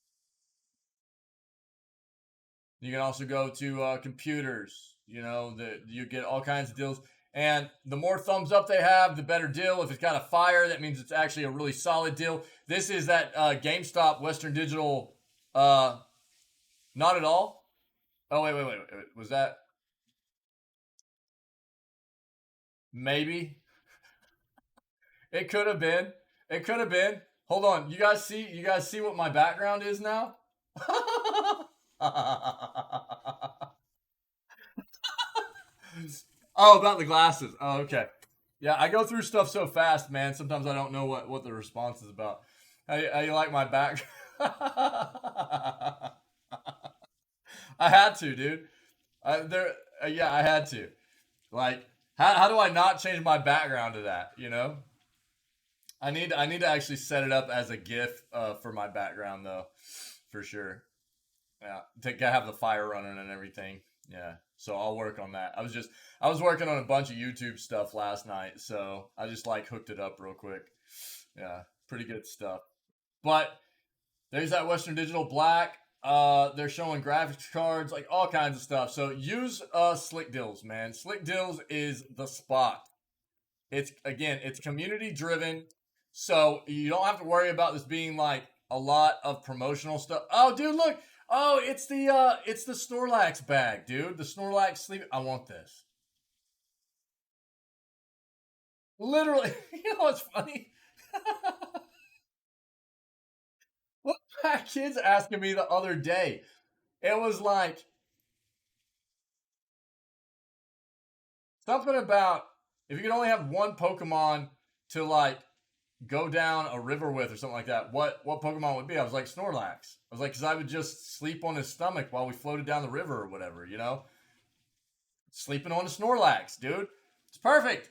You can also go to computers. You know, you get all kinds of deals. And the more thumbs up they have, the better deal. If it's got a fire, that means it's actually a really solid deal. This is that GameStop Western Digital. Not at all. Oh, wait. Was that? Maybe. It could have been. It could have been. Hold on. You guys see what my background is now? Oh, about the glasses. Oh, okay. Yeah, I go through stuff so fast, man. Sometimes I don't know what the response is about. How you like my back? I had to, dude. I had to. Like, how do I not change my background to that? You know, I need to actually set it up as a GIF for my background though, for sure. Yeah, to have the fire running and everything. Yeah, so I'll work on that. I was working on a bunch of YouTube stuff last night, so I just like hooked it up real quick. Yeah, pretty good stuff. But there's that Western Digital Black. They're showing graphics cards, like all kinds of stuff. So use Slick Deals, man. Slick Deals is the spot. It's community driven, so you don't have to worry about this being like a lot of promotional stuff. Oh, dude, look. Oh, it's the Snorlax bag, dude. The Snorlax sleep. I want this. Literally, you know what's funny? What my kids asking me the other day? It was like something about if you could only have one Pokemon to like go down a river with or something like that, what Pokemon would be? I was like Snorlax. I was like, because I would just sleep on his stomach while we floated down the river or whatever, you know? Sleeping on a Snorlax, dude. It's perfect.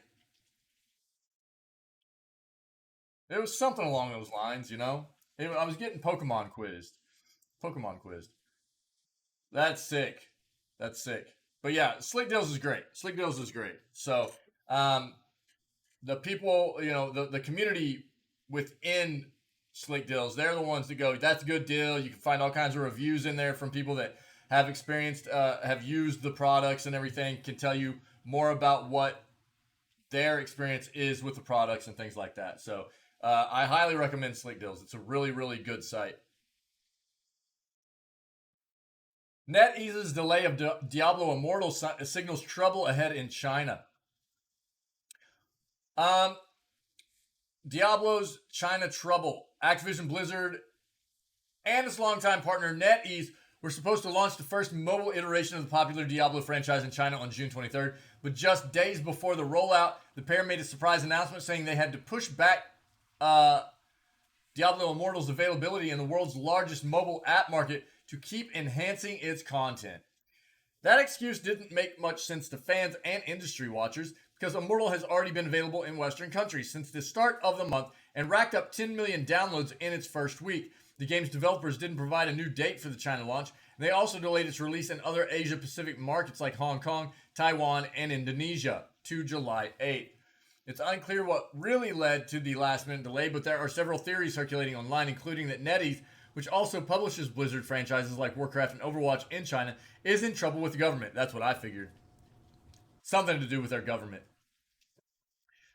It was something along those lines, you know? I was getting Pokemon quizzed. That's sick. That's sick. But yeah, Slick Deals is great. Slick Deals is great. So, the people, you know, the community within Slick Deals, they're the ones that go, that's a good deal. You can find all kinds of reviews in there from people that have experienced, have used the products and everything, can tell you more about what their experience is with the products and things like that. So I highly recommend Slick Deals. It's a really, really good site. NetEase's delay of Diablo Immortal signals trouble ahead in China. Diablo's China trouble. Activision Blizzard and its longtime partner NetEase were supposed to launch the first mobile iteration of the popular Diablo franchise in China on June 23rd, but just days before the rollout, the pair made a surprise announcement saying they had to push back Diablo Immortal's availability in the world's largest mobile app market to keep enhancing its content. That excuse didn't make much sense to fans and industry watchers because Immortal has already been available in Western countries since the start of the month and racked up 10 million downloads in its first week. The game's developers didn't provide a new date for the China launch, and they also delayed its release in other Asia-Pacific markets like Hong Kong, Taiwan, and Indonesia to July 8th. It's unclear what really led to the last-minute delay, but there are several theories circulating online, including that NetEase, which also publishes Blizzard franchises like Warcraft and Overwatch in China, is in trouble with the government. That's what I figured. Something to do with their government.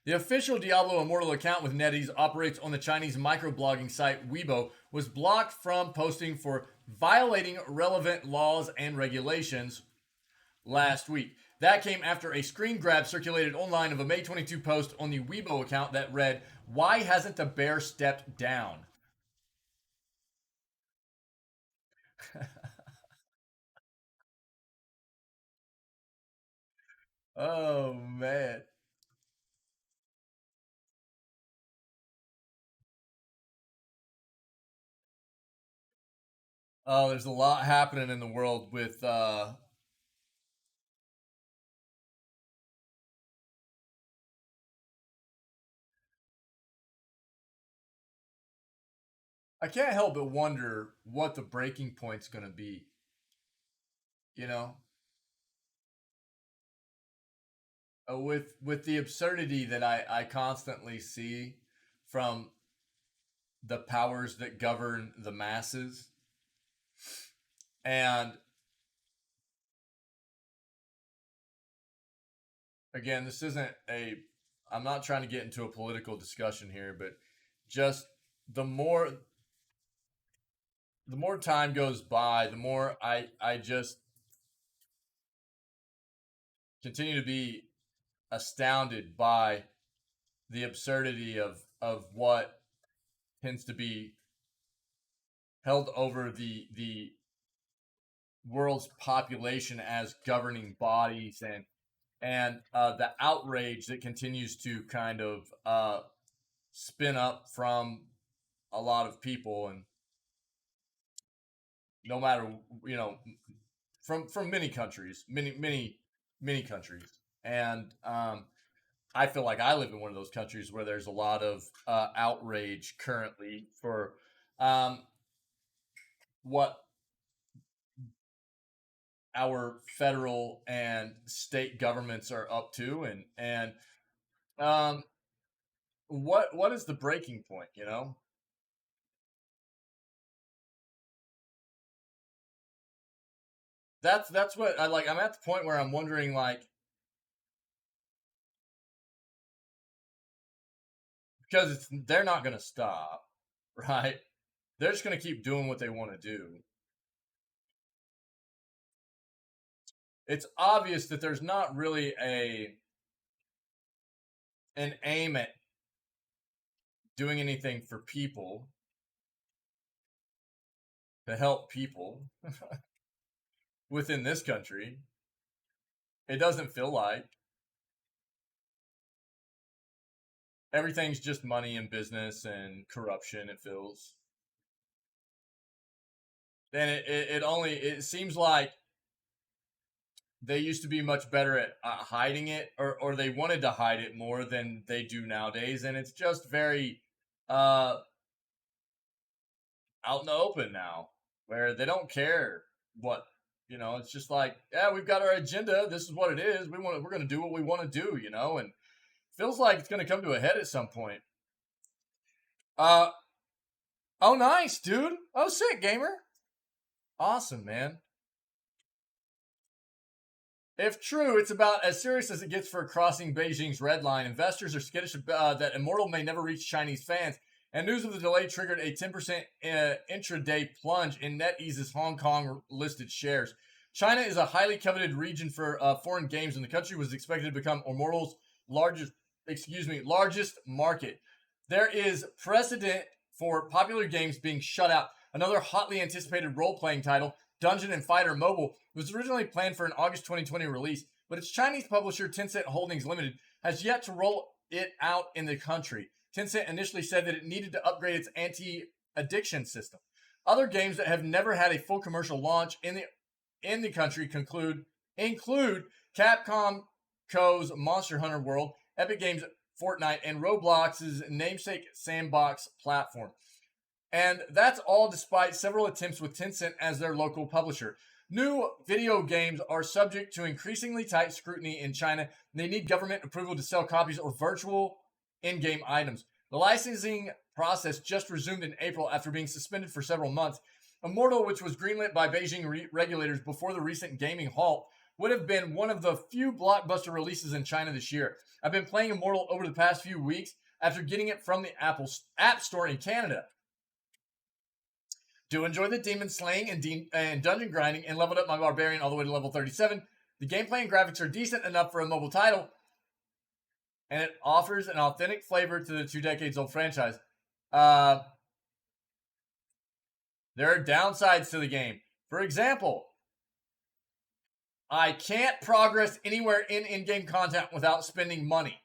The official Diablo Immortal account with NetEase operates on the Chinese microblogging site Weibo, was blocked from posting for violating relevant laws and regulations last week. That came after a screen grab circulated online of a May 22 post on the Weibo account that read, "Why hasn't the bear stepped down?" Oh, man. Oh, there's a lot happening in the world with I can't help but wonder what the breaking point's going to be. You know, with the absurdity that I constantly see from the powers that govern the masses, and again, this isn't a. I'm not trying to get into a political discussion here, but just the more the more time goes by, the more I just continue to be astounded by the absurdity of what tends to be held over the world's population as governing bodies, and the outrage that continues to kind of spin up from a lot of people, and no matter, you know, from many countries, many countries, and I feel like I live in one of those countries where there's a lot of outrage currently for what our federal and state governments are up to, and um, what is the breaking point? You know, that's what I like. I'm at the point where I'm wondering, like, because they're not going to stop, right? They're just going to keep doing what they want to do. It's obvious that there's not really an aim at doing anything for people to help people within this country. It doesn't feel like everything's just money and business and corruption. It feels, and it seems like they used to be much better at hiding it, or they wanted to hide it more than they do nowadays, and it's just very uh, out in the open now, where they don't care what, you know. It's just like, yeah, we've got our agenda. This is what it is. We're going to do what we want to do, you know, and feels like it's going to come to a head at some point. Uh oh, nice, dude. Oh, sick, gamer. Awesome, man. If true, it's about as serious as it gets for crossing Beijing's red line. Investors are skittish that Immortal may never reach Chinese fans, and news of the delay triggered a 10% intraday plunge in NetEase's Hong Kong listed shares. China is a highly coveted region for foreign games, and the country was expected to become Immortal's largest market. There is precedent for popular games being shut out. Another hotly anticipated role-playing title, Dungeon and Fighter Mobile, was originally planned for an August 2020 release, but its Chinese publisher Tencent Holdings Limited has yet to roll it out in the country. Tencent initially said that it needed to upgrade its anti-addiction system. Other games that have never had a full commercial launch in the country include Capcom Co.'s Monster Hunter World, Epic Games' Fortnite, and Roblox's namesake sandbox platform. And that's all despite several attempts with Tencent as their local publisher. New video games are subject to increasingly tight scrutiny in China. They need government approval to sell copies or virtual in-game items. The licensing process just resumed in April after being suspended for several months. Immortal, which was greenlit by Beijing regulators before the recent gaming halt, would have been one of the few blockbuster releases in China this year. I've been playing Immortal over the past few weeks after getting it from the Apple App Store in Canada. Do enjoy the demon slaying and dungeon grinding, and leveled up my barbarian all the way to level 37. The gameplay and graphics are decent enough for a mobile title, and it offers an authentic flavor to the 2 decades old franchise. There are downsides to the game. For example, I can't progress anywhere in-game content without spending money.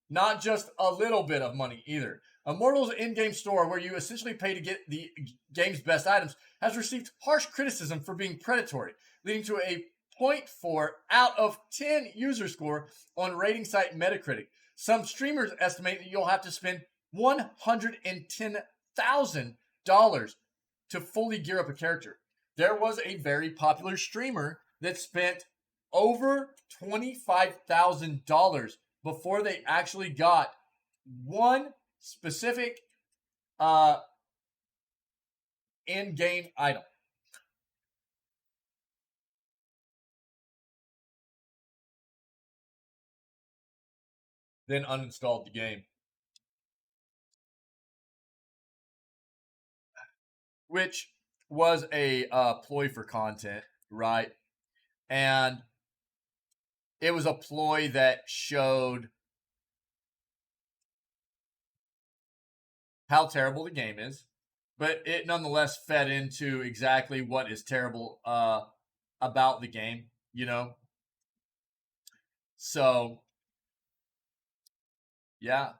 Not just a little bit of money either. Immortal's in-game store, where you essentially pay to get the game's best items, has received harsh criticism for being predatory, leading to a 0.4 out of 10 user score on rating site Metacritic. Some streamers estimate that you'll have to spend $110,000 to fully gear up a character. There was a very popular streamer that spent over $25,000 before they actually got one specific in-game item. Then uninstalled the game. Which was a ploy for content, right? And it was a ploy that showed how terrible the game is, but it nonetheless fed into exactly what is terrible about the game, you know? So, yeah.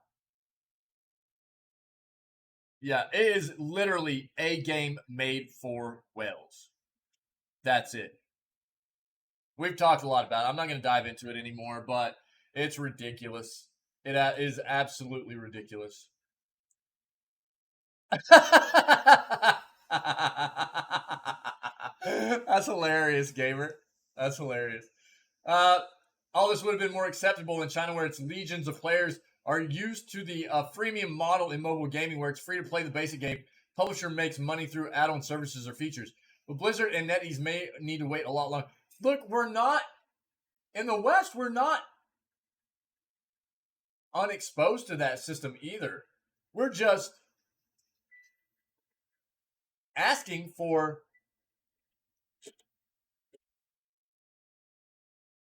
Yeah, it is literally a game made for whales. That's it. We've talked a lot about it. I'm not going to dive into it anymore, but it's ridiculous. It is absolutely ridiculous. That's hilarious, gamer. That's hilarious. All this would have been more acceptable in China, where its legions of players are used to the freemium model in mobile gaming, where it's free to play the basic game. Publisher makes money through add-on services or features. But Blizzard and NetEase may need to wait a lot longer. Look, we're not, in the West, we're not unexposed to that system either. We're just asking for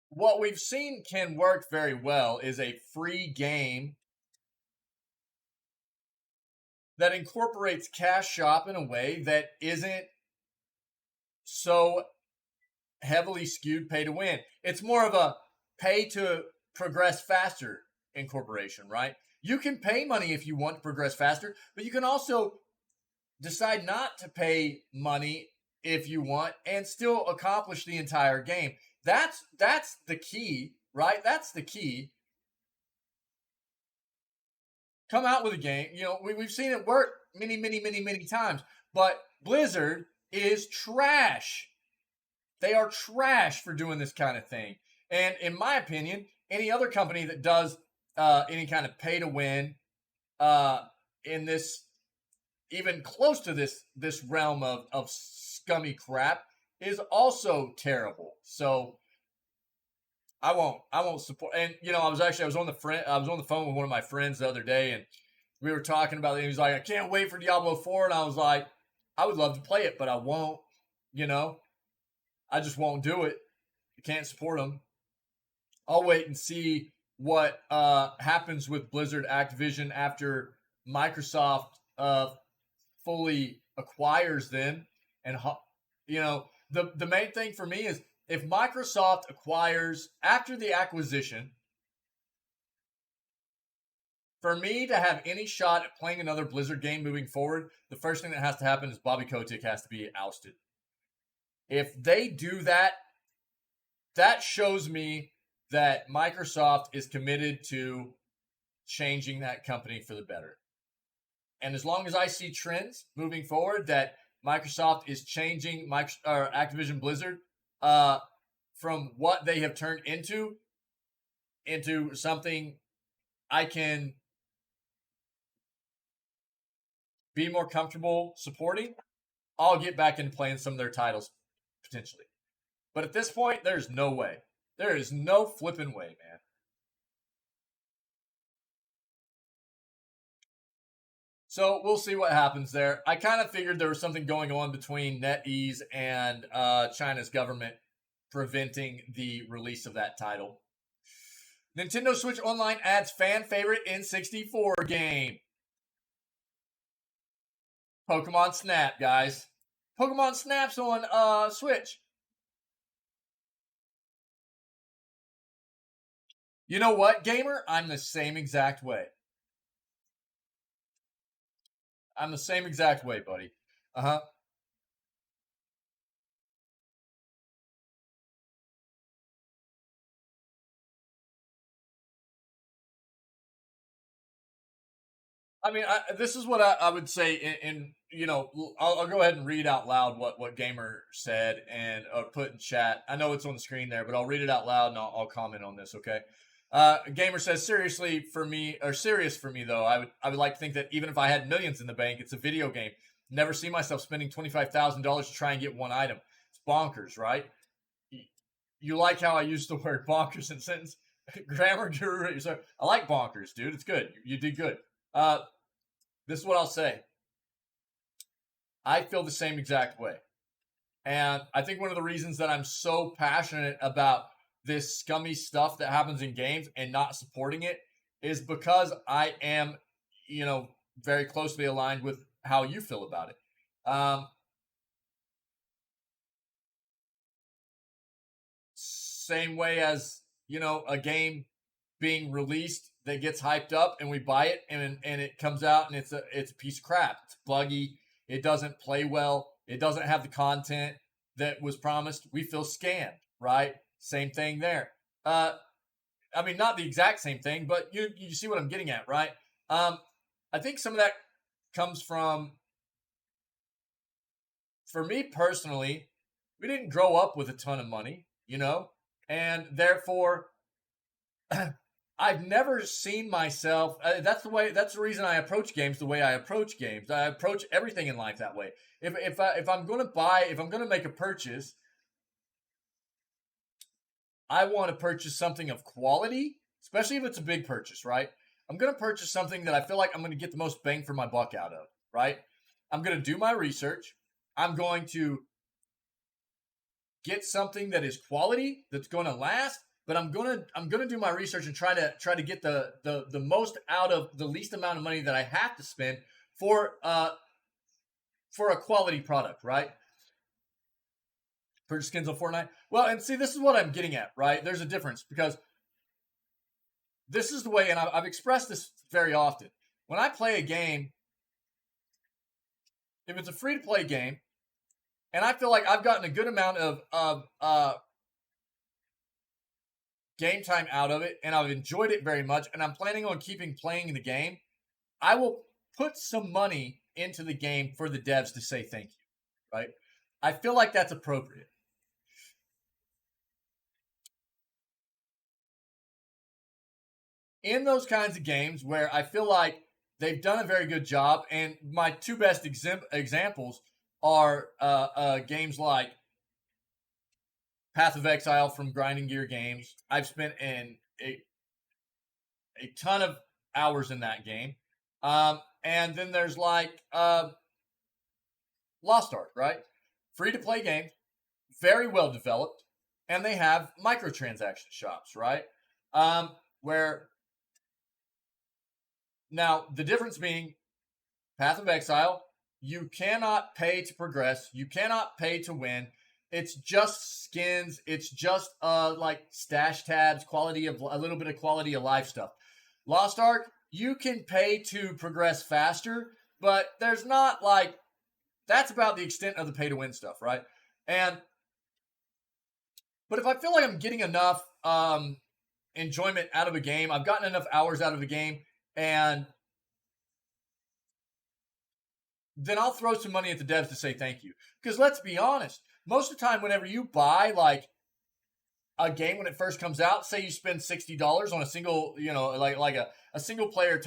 what we've seen can work very well is a free game that incorporates cash shop in a way that isn't so heavily skewed pay to win. It's more of a pay to progress faster incorporation, right? You can pay money if you want to progress faster, but you can also decide not to pay money if you want and still accomplish the entire game. That's the key, right? That's the key. Come out with a game. You know, we've seen it work many times, but Blizzard is trash. They are trash for doing this kind of thing. And in my opinion, any other company that does any kind of pay to win in this, even close to this realm of scummy crap, is also terrible. So I won't support. And I was on the phone with one of my friends the other day, and we were talking about it. He was like, I can't wait for Diablo 4, and I was like, I would love to play it, but I won't. I just won't do it. I can't support them. I'll wait and see what happens with Blizzard Activision after Microsoft fully acquires them. And the main thing for me is if Microsoft acquires after the acquisition, for me to have any shot at playing another Blizzard game moving forward, the first thing that has to happen is Bobby Kotick has to be ousted. If they do that, that shows me that Microsoft is committed to changing that company for the better. And as long as I see trends moving forward that Microsoft is changing Activision Blizzard from what they have turned into something I can be more comfortable supporting, I'll get back into playing some of their titles potentially. But at this point, there's no way. There is no flipping way, man. So we'll see what happens there. I kind of figured there was something going on between NetEase and China's government preventing the release of that title. Nintendo Switch Online adds fan favorite N64 game. Pokemon Snap, guys. Pokemon Snap's on Switch. You know what, gamer? I'm the same exact way. I'm the same exact way, buddy. Uh-huh. I mean, this is what I would say I'll go ahead and read out loud what Gamer said and put in chat. I know it's on the screen there, but I'll read it out loud and I'll comment on this, okay? Gamer says, serious for me though, I would like to think that even if I had millions in the bank, it's a video game. Never see myself spending $25,000 to try and get one item. It's bonkers, right? You like how I used the word bonkers in sentence? Grammar guru, I like bonkers, dude. It's good. You did good. This is what I'll say. I feel the same exact way. And I think one of the reasons that I'm so passionate about this scummy stuff that happens in games and not supporting it is because I am, very closely aligned with how you feel about it. Same way as, a game being released that gets hyped up and we buy it and it comes out and it's a piece of crap. It's buggy. It doesn't play well. It doesn't have the content that was promised. We feel scammed, right? Same thing there. I mean, not the exact same thing, but you see what I'm getting at, right? I think some of that comes from, for me personally, we didn't grow up with a ton of money, and therefore I've never seen myself. That's the reason I approach games the way I approach games. I approach everything in life that way. If I'm going to make a purchase, I want to purchase something of quality, especially if it's a big purchase, right? I'm going to purchase something that I feel like I'm going to get the most bang for my buck out of, right? I'm going to do my research. I'm going to get something that is quality, that's going to last, but I'm gonna do my research and try to get the most out of the least amount of money that I have to spend for a quality product, right? Purchase skins on Fortnite. Well, and see, this is what I'm getting at, right? There's a difference because this is the way, and I've expressed this very often. When I play a game, if it's a free-to-play game, and I feel like I've gotten a good amount of game time out of it, and I've enjoyed it very much, and I'm planning on keeping playing the game, I will put some money into the game for the devs to say thank you, right? I feel like that's appropriate. In those kinds of games where I feel like they've done a very good job, and my two best examples are games like Path of Exile from Grinding Gear Games. I've spent a ton of hours in that game. And then there's like Lost Ark, right? Free to play game, very well developed, and they have microtransaction shops, right? Where now the difference being Path of Exile, you cannot pay to progress, you cannot pay to win. It's just skins, it's just like stash tabs, quality of a little bit of quality of life stuff. Lost Ark, you can pay to progress faster, but there's not like that's about the extent of the pay to win stuff, right? But if I feel like I'm getting enough enjoyment out of a game, I've gotten enough hours out of a game, and then I'll throw some money at the devs to say thank you. Because let's be honest, most of the time whenever you buy like a game when it first comes out, say you spend $60 on a single, like a single player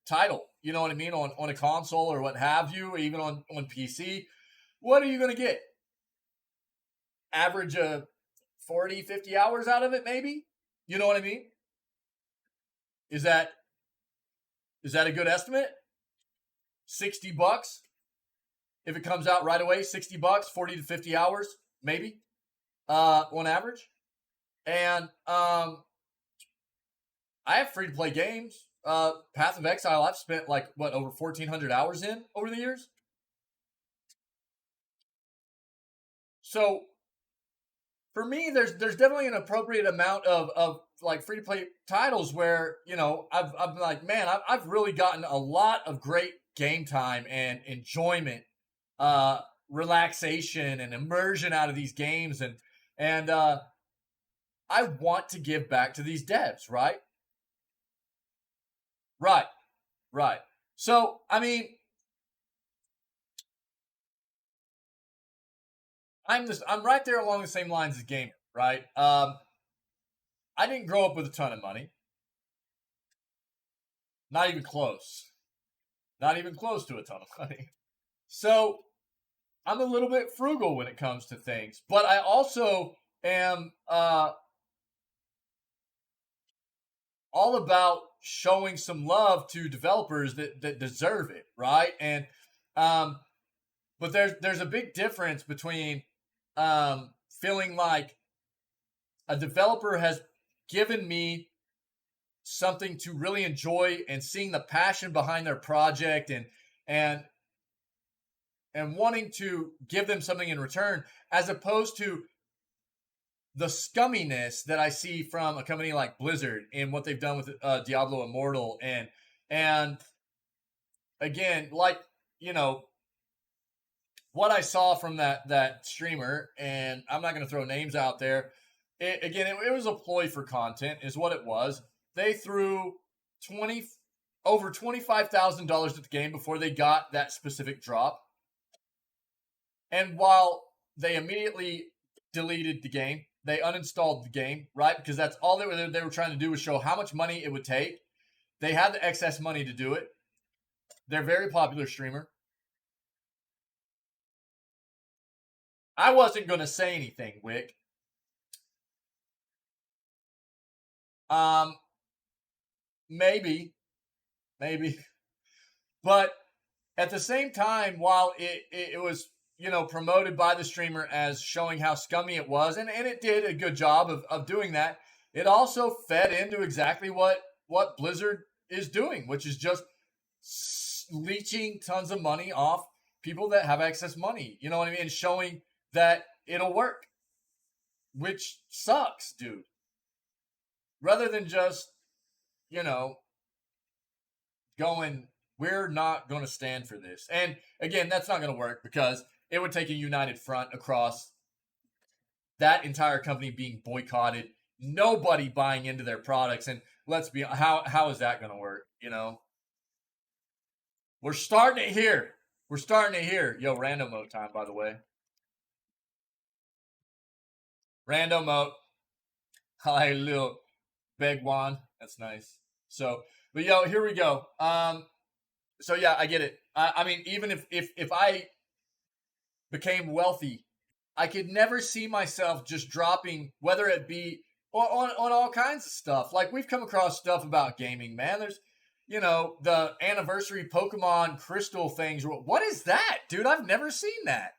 title, you know what I mean, on a console or what have you, or even on PC, what are you going to get? Average of 40, 50 hours out of it, maybe? You know what I mean? Is that a good estimate? $60 if it comes out right away. $60, 40 to 50 hours, maybe, on average. And I have free to play games. Path of Exile, I've spent like over 1,400 hours in over the years. So for me, there's definitely an appropriate amount of like free to play titles where I've like, man, I've really gotten a lot of great game time and enjoyment, relaxation and immersion out of these games, and I want to give back to these devs, right? Right. So I mean, I'm right there along the same lines as Gamer, right? I didn't grow up with a ton of money. Not even close. Not even close to a ton of money. So I'm a little bit frugal when it comes to things. But I also am all about showing some love to developers that deserve it, right? And but there's a big difference between feeling like a developer has given me something to really enjoy and seeing the passion behind their project and wanting to give them something in return, as opposed to the scumminess that I see from a company like Blizzard and what they've done with Diablo Immortal, and again, like what I saw from that streamer, and I'm not going to throw names out there. It was a ploy for content, is what it was. They threw over $25,000 at the game before they got that specific drop, and while they immediately deleted the game, they uninstalled the game, right? Because that's all they were trying to do, was show how much money it would take. They had the excess money to do it. They're a very popular streamer. I wasn't going to say anything, Wick. Maybe. But at the same time, while it was, promoted by the streamer as showing how scummy it was, and it did a good job of doing that, it also fed into exactly what Blizzard is doing, which is just leeching tons of money off people that have excess money. You know what I mean? And showing that it'll work, which sucks, dude. Rather than just, going, we're not going to stand for this. And again, that's not going to work, because it would take a united front across that entire company being boycotted, nobody buying into their products. And let's be, how is that going to work? We're starting it here. Yo, random mode time, by the way. Random mode. I like a little beg wand. That's nice. So, but yo, here we go. So yeah, I get it. I mean, even if I became wealthy I could never see myself just dropping, whether it be on all kinds of stuff. Like we've come across stuff about gaming, man. There's, the anniversary Pokemon Crystal things. What is that, dude? I've never seen that.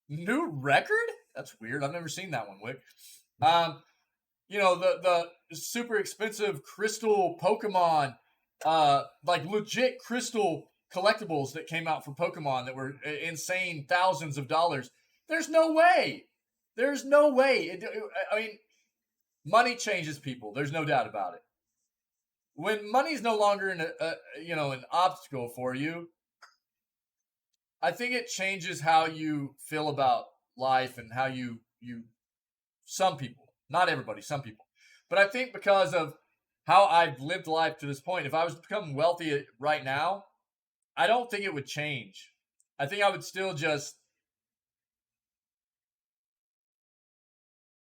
New record? That's weird. I've never seen that one, Wick. The super expensive crystal Pokemon, like legit crystal collectibles that came out for Pokemon that were insane thousands of dollars. There's no way. There's no way. I mean, money changes people. There's no doubt about it. When money's no longer an obstacle for you, I think it changes how you feel about life and how you some people, not everybody, some people. But I think because of how I've lived life to this point, if I was to become wealthy right now, I don't think it would change. I think I would still just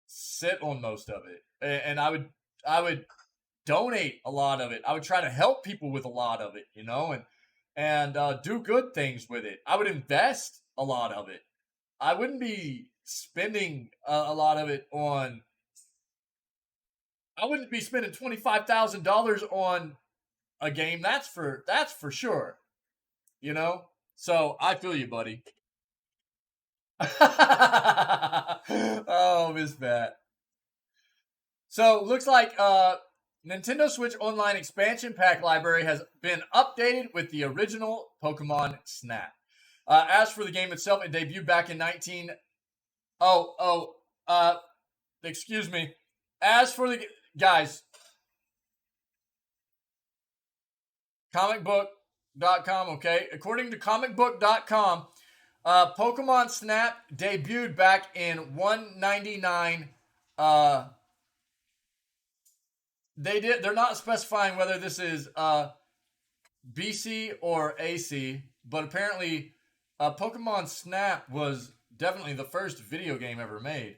sit on most of it, and I would donate a lot of it. I would try to help people with a lot of it, and do good things with it. I would invest a lot of it. I wouldn't be spending a lot of it on. I wouldn't be spending $25,000 on a game. That's for sure. So I feel you, buddy. Oh, Miss Bat. So looks like Nintendo Switch Online expansion pack library has been updated with the original Pokemon Snap. As for the game itself, it debuted back in excuse me. As for the guys, comicbook.com, okay? According to comicbook.com, Pokemon Snap debuted back in 199. They're not specifying whether this is BC or AC, but apparently Pokemon Snap was definitely the first video game ever made.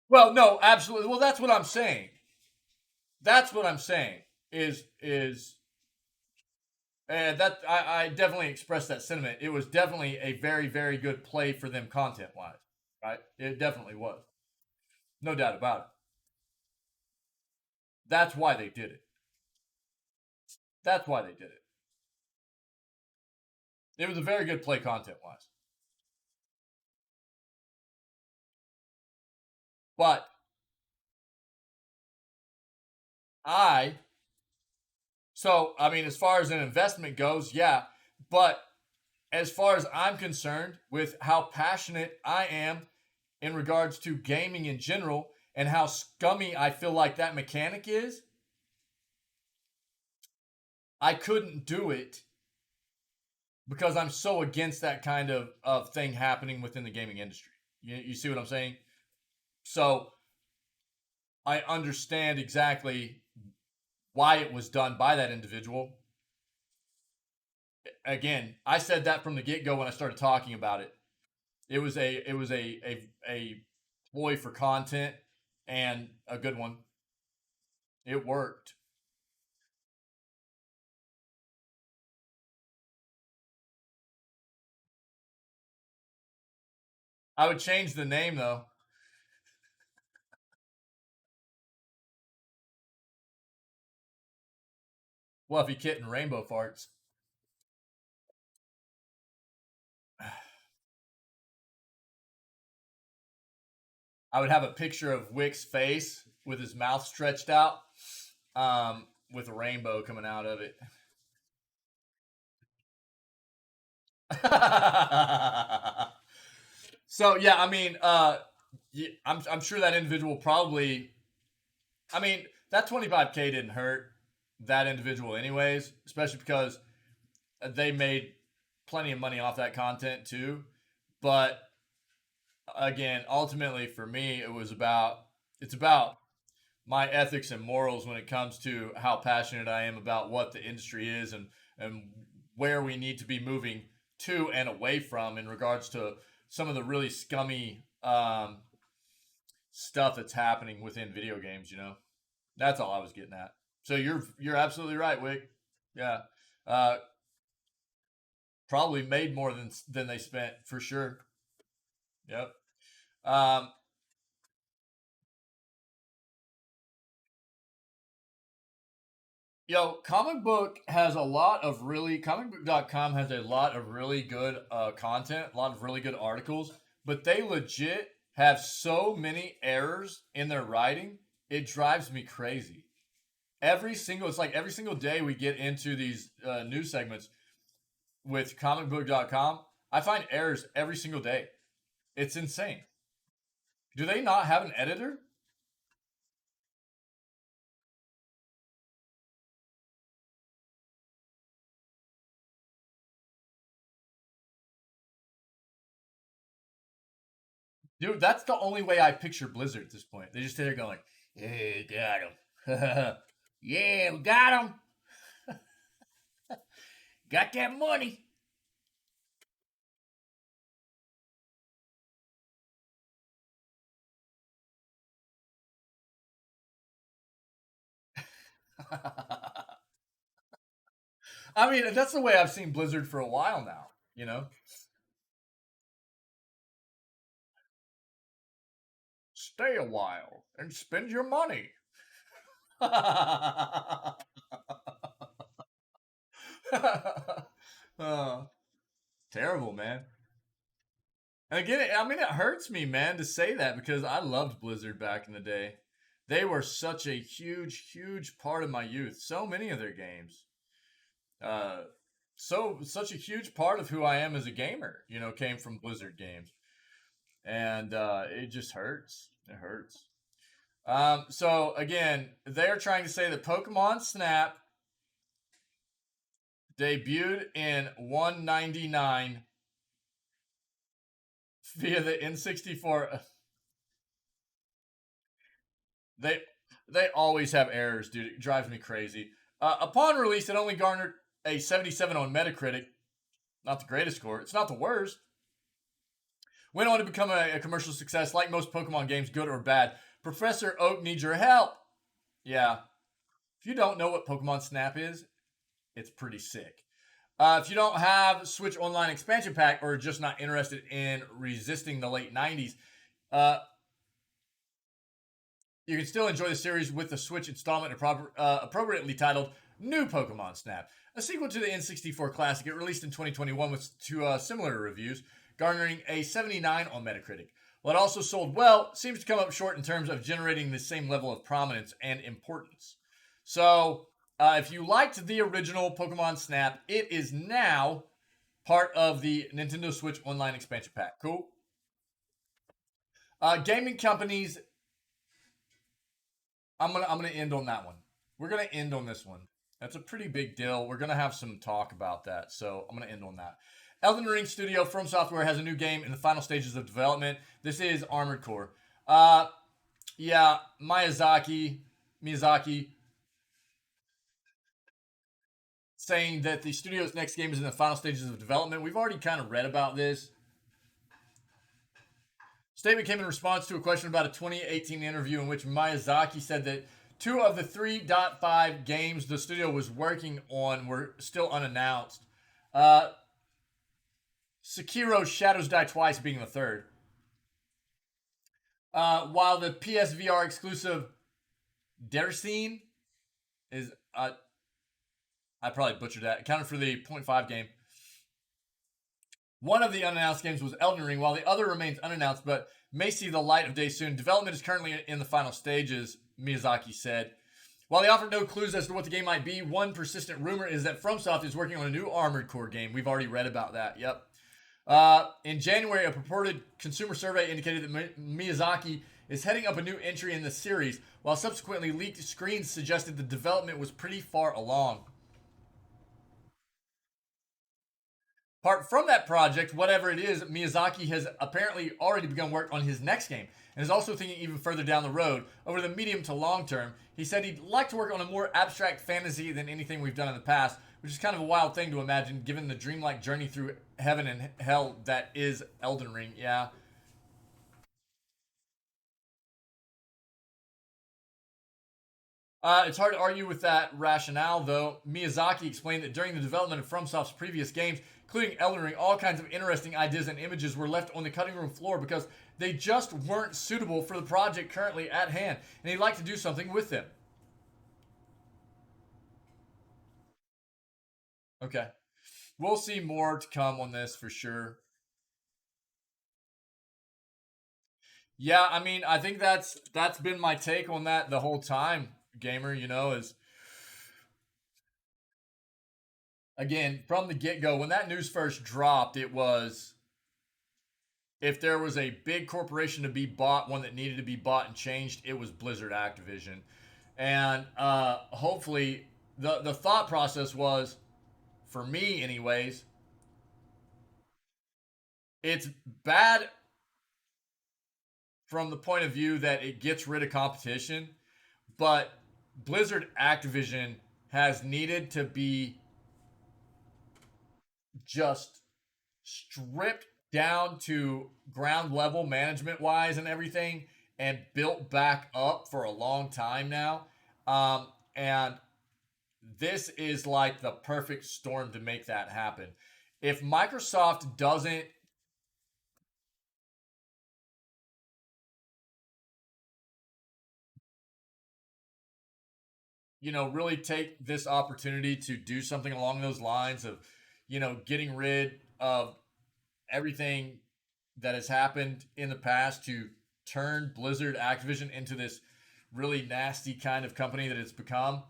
Well, no, absolutely. Well, that's what I'm saying. That's what I'm saying. And that I definitely expressed that sentiment. It was definitely a very, very good play for them content wise, right? It definitely was. No doubt about it. That's why they did it. That's why they did it. It was a very good play content wise. But I mean, as far as an investment goes, yeah. But as far as I'm concerned, with how passionate I am in regards to gaming in general and how scummy I feel like that mechanic is, I couldn't do it because I'm so against that kind of thing happening within the gaming industry. You see what I'm saying? So I understand exactly why it was done by that individual. Again, I said that from the get-go when I started talking about it. It was a ploy for content and a good one. It worked. I would change the name though. Fluffy Kitten Rainbow Farts. I would have a picture of Wick's face with his mouth stretched out, with a rainbow coming out of it. So yeah, I mean, I'm sure that individual probably. I mean, that 25K didn't hurt that individual anyways, especially because they made plenty of money off that content too. But again, ultimately for me, it's about my ethics and morals when it comes to how passionate I am about what the industry is and where we need to be moving to and away from in regards to some of the really scummy stuff that's happening within video games. That's all I was getting at. So you're absolutely right, Wick. Yeah. Probably made more than they spent for sure. Yep. Um, comicbook has a lot of really comicbook.com has a lot of really good content, a lot of really good articles, but they legit have so many errors in their writing. It drives me crazy. It's like every single day we get into these news segments with comicbook.com. I find errors every single day. It's insane. Do they not have an editor? Dude, that's the only way I picture Blizzard at this point. They just sit there going, "Hey, got him. Yeah, we got him. Got that money." I mean, that's the way I've seen Blizzard for a while now, you know? Stay a while and spend your money. Oh, terrible, man. And again, I mean, it hurts me, man, to say that because I loved Blizzard back in the day. They were such a huge, huge part of my youth. So many of their games. Uh, such a huge part of who I am as a gamer, came from Blizzard games, and it just hurts. It hurts. So again, they're trying to say that Pokemon Snap debuted in 199 via the N64. They they always have errors, dude. It drives me crazy. Upon release, it only garnered a 77 on Metacritic. Not the greatest score. It's not the worst. Went on to become a commercial success, like most Pokemon games, good or bad. Professor Oak needs your help. Yeah. If you don't know what Pokemon Snap is, it's pretty sick. If you don't have Switch Online expansion pack or just not interested in resisting the late 90s, you can still enjoy the series with the Switch installment appropriately titled New Pokemon Snap, a sequel to the N64 classic. It released in 2021 with two similar reviews, garnering a 79 on Metacritic. While it also sold well, it seems to come up short in terms of generating the same level of prominence and importance. So, if you liked the original Pokemon Snap, it is now part of the Nintendo Switch Online expansion pack. Cool? Gaming companies. I'm gonna end on that one. We're gonna end on this one. That's a pretty big deal. We're gonna have some talk about that, so I'm gonna end on that. Elden Ring Studio From Software has a new game in the final stages of development. This is Armored Core. Yeah, Miyazaki saying that the studio's next game is in the final stages of development. We've already kind of read about this. Statement came in response to a question about a 2018 interview in which Miyazaki said that 2 of the 3.5 games the studio was working on were still unannounced. Sekiro Shadows Die Twice being the third. While the PSVR exclusive Dersine is, I probably butchered that, accounted for the 0.5 game. One of the unannounced games was Elden Ring, while the other remains unannounced but may see the light of day soon. Development is currently in the final stages, Miyazaki said. While they offered no clues as to what the game might be, one persistent rumor is that FromSoft is working on a new Armored Core game. We've already read about that, yep. In January, a purported consumer survey indicated that Miyazaki is heading up a new entry in the series, while subsequently leaked screens suggested the development was pretty far along. Apart from that project, whatever it is, Miyazaki has apparently already begun work on his next game and is also thinking even further down the road, over the medium to long term. He said he'd like to work on a more abstract fantasy than anything we've done in the past, which is kind of a wild thing to imagine given the dreamlike journey through heaven and hell that is Elden Ring. Yeah. It's hard to argue with that rationale, though. Miyazaki explained that during the development of FromSoft's previous games, including Elden Ring. All kinds of interesting ideas and images were left on the cutting room floor because they just weren't suitable for the project currently at hand, and he'd like to do something with them. Okay. We'll see more to come on this for sure. Yeah, I mean, I think that's been my take on that the whole time, gamer, is again, from the get-go, when that news first dropped, it was if there was a big corporation to be bought, one that needed to be bought and changed, it was Blizzard Activision. And hopefully the thought process was, for me anyways, it's bad from the point of view that it gets rid of competition, but Blizzard Activision has needed to be just stripped down to ground level management wise and everything and built back up for a long time now. And this is like the perfect storm to make that happen. If Microsoft doesn't really take this opportunity to do something along those lines of, getting rid of everything that has happened in the past to turn Blizzard Activision into this really nasty kind of company that it's become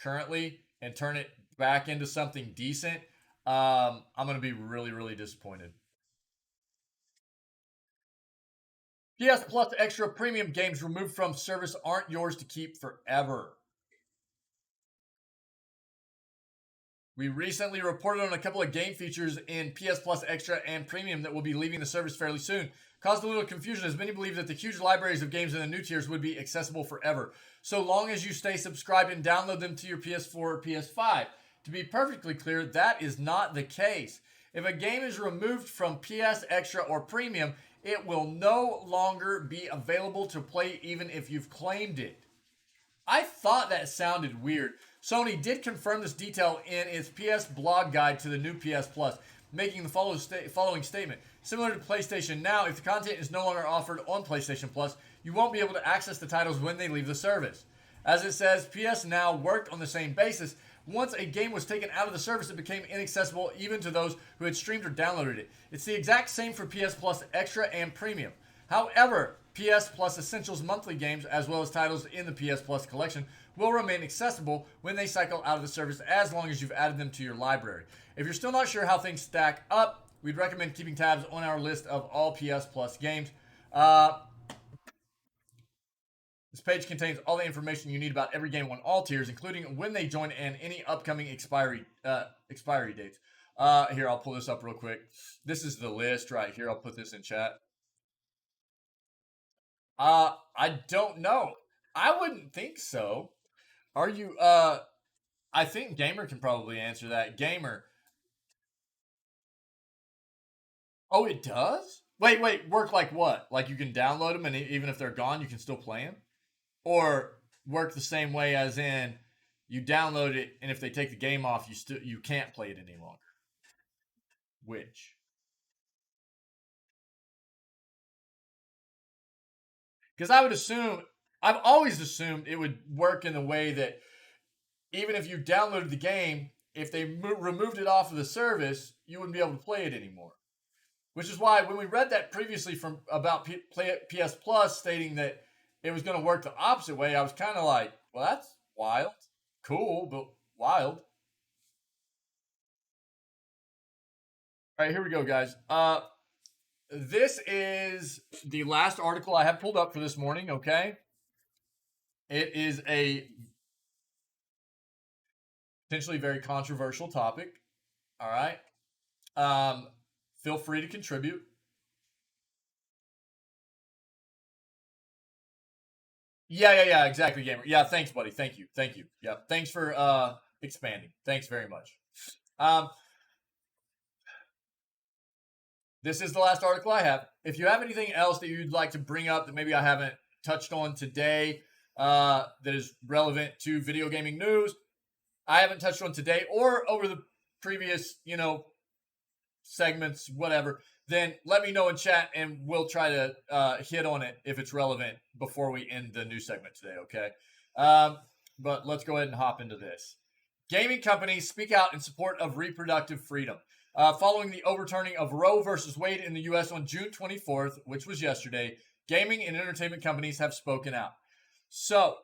currently and turn it back into something decent, I'm going to be really, really disappointed. PS Plus Extra Premium games removed from service aren't yours to keep forever. We recently reported on a couple of game features in PS Plus Extra and Premium that will be leaving the service fairly soon. Caused a little confusion as many believe that the huge libraries of games in the new tiers would be accessible forever, so long as you stay subscribed and download them to your PS4 or PS5. To be perfectly clear, that is not the case. If a game is removed from PS Extra or Premium, it will no longer be available to play even if you've claimed it. I thought that sounded weird. Sony did confirm this detail in its PS blog guide to the new PS Plus, making the following statement. Similar to PlayStation Now, if the content is no longer offered on PlayStation Plus, you won't be able to access the titles when they leave the service. As it says, PS Now worked on the same basis. Once a game was taken out of the service, it became inaccessible even to those who had streamed or downloaded it. It's the exact same for PS Plus Extra and Premium. However, PS Plus Essentials monthly games, as well as titles in the PS Plus collection, will remain accessible when they cycle out of the service as long as you've added them to your library. If you're still not sure how things stack up, we'd recommend keeping tabs on our list of all PS Plus games. This page contains all the information you need about every game on all tiers, including when they join and any upcoming expiry dates. Here, I'll pull this up real quick. This is the list right here. I'll put this in chat. I don't know. I wouldn't think so. Are you, I think Gamer can probably answer that. Gamer. Oh, it does? Wait, work like what? Like you can download them and even if they're gone, you can still play them? Or work the same way as in you download it and if they take the game off, you can't play it any longer? Which? Because I've always assumed it would work in the way that even if you downloaded the game, if they removed it off of the service, you wouldn't be able to play it anymore. Which is why when we read that previously from about PS Plus stating that it was going to work the opposite way, I was kind of like, well, that's wild. Cool, but wild. All right, here we go, guys. This is the last article I have pulled up for this morning, okay? It is a potentially very controversial topic. All right. Feel free to contribute. Yeah, exactly, Gamer. Yeah, thanks, buddy. Thank you. Yeah, thanks for expanding. Thanks very much. This is the last article I have. If you have anything else that you'd like to bring up that maybe I haven't touched on today that is relevant to video gaming news, I haven't touched on today or over the previous, segments, whatever, then let me know in chat and we'll try to hit on it if it's relevant before we end the news segment today, okay? But let's go ahead and hop into this. Gaming companies speak out in support of reproductive freedom. Following the overturning of Roe versus Wade in the U.S. on June 24th, which was yesterday, gaming and entertainment companies have spoken out. So,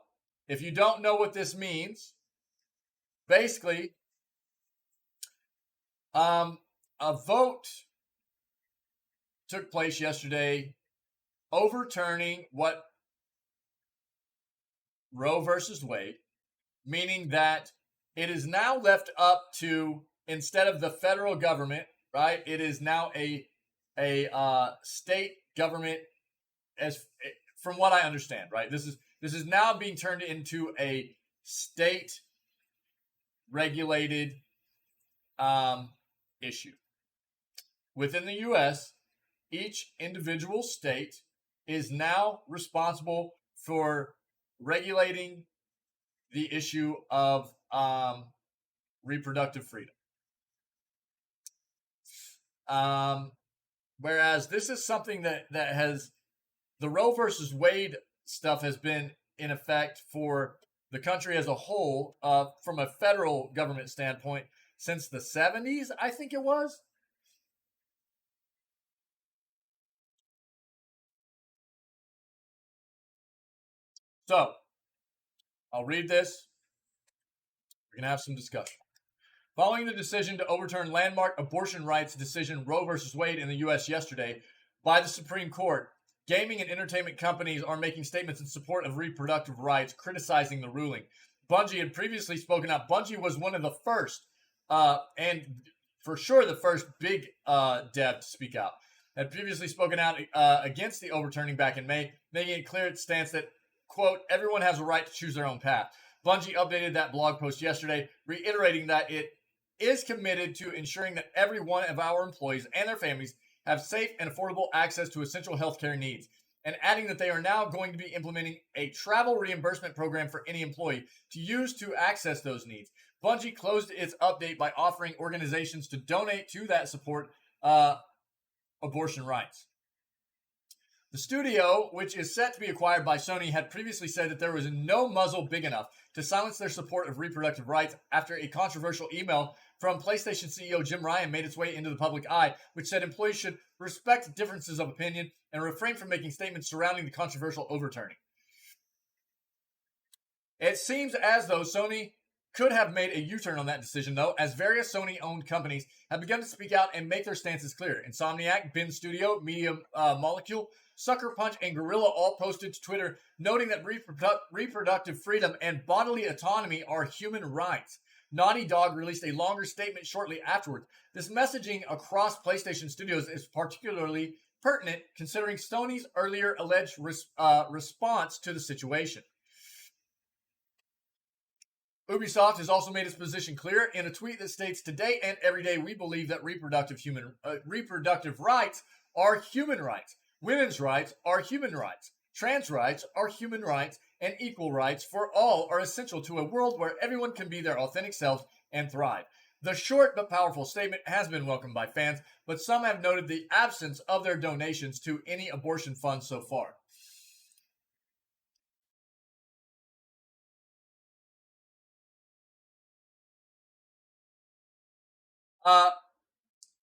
if you don't know what this means, basically, a vote took place yesterday overturning what Roe versus Wade, meaning that it is now left up to, instead of the federal government, right? It is now a state government, as from what I understand, right? This is now being turned into a state regulated issue. Within the U.S., each individual state is now responsible for regulating the issue of reproductive freedom. Whereas this is something that has, the Roe versus Wade stuff has been in effect for the country as a whole, from a federal government standpoint, since the 70s, I think it was. So, I'll read this. We're going to have some discussion. Following the decision to overturn landmark abortion rights decision Roe versus Wade in the U.S. yesterday by the Supreme Court, gaming and entertainment companies are making statements in support of reproductive rights, criticizing the ruling. Bungie had previously spoken out. Bungie was one of the first, and for sure the first big dev to speak out. Had previously spoken out against the overturning back in May, making it clear its stance that, quote, everyone has a right to choose their own path. Bungie updated that blog post yesterday, reiterating that it is committed to ensuring that every one of our employees and their families have safe and affordable access to essential healthcare needs, and adding that they are now going to be implementing a travel reimbursement program for any employee to use to access those needs. Bungie closed its update by offering organizations to donate to that support abortion rights. The studio, which is set to be acquired by Sony, had previously said that there was no muzzle big enough to silence their support of reproductive rights after a controversial email from PlayStation CEO Jim Ryan made its way into the public eye, which said employees should respect differences of opinion and refrain from making statements surrounding the controversial overturning. It seems as though Sony could have made a U-turn on that decision, though, as various Sony-owned companies have begun to speak out and make their stances clear. Insomniac, Bin Studio, Media Molecule, Sucker Punch, and Gorilla all posted to Twitter, noting that reproductive freedom and bodily autonomy are human rights. Naughty Dog released a longer statement shortly afterwards. This messaging across PlayStation Studios is particularly pertinent, considering Sony's earlier alleged response to the situation. Ubisoft has also made its position clear in a tweet that states, "Today and every day we believe that reproductive rights are human rights. Women's rights are human rights. Trans rights are human rights, and equal rights for all are essential to a world where everyone can be their authentic selves and thrive." The short but powerful statement has been welcomed by fans, but some have noted the absence of their donations to any abortion funds so far.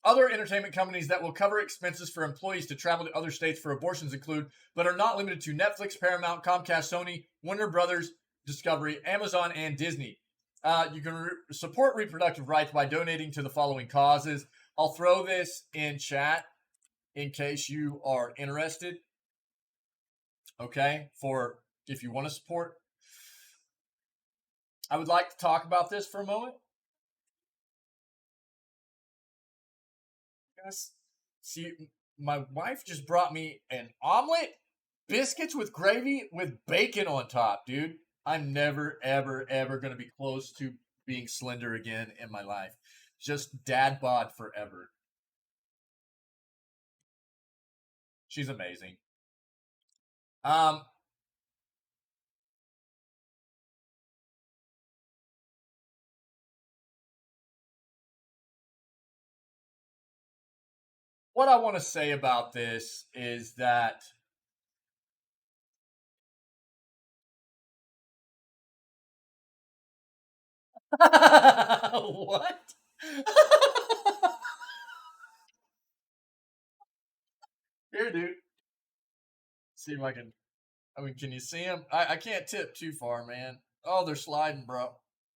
Other entertainment companies that will cover expenses for employees to travel to other states for abortions include, but are not limited to, Netflix, Paramount, Comcast, Sony, Warner Brothers, Discovery, Amazon, and Disney. You can support reproductive rights by donating to the following causes. I'll throw this in chat in case you are interested. Okay, for if you want to support. I would like to talk about this for a moment. See, my wife just brought me an omelet, biscuits with gravy with bacon on top, dude. I'm never, ever, ever going to be close to being slender again in my life. Just dad bod forever. She's amazing. what I want to say about this is that what? Here, dude. See if I can. I mean, can you see them? I can't tip too far, man. Oh, they're sliding, bro.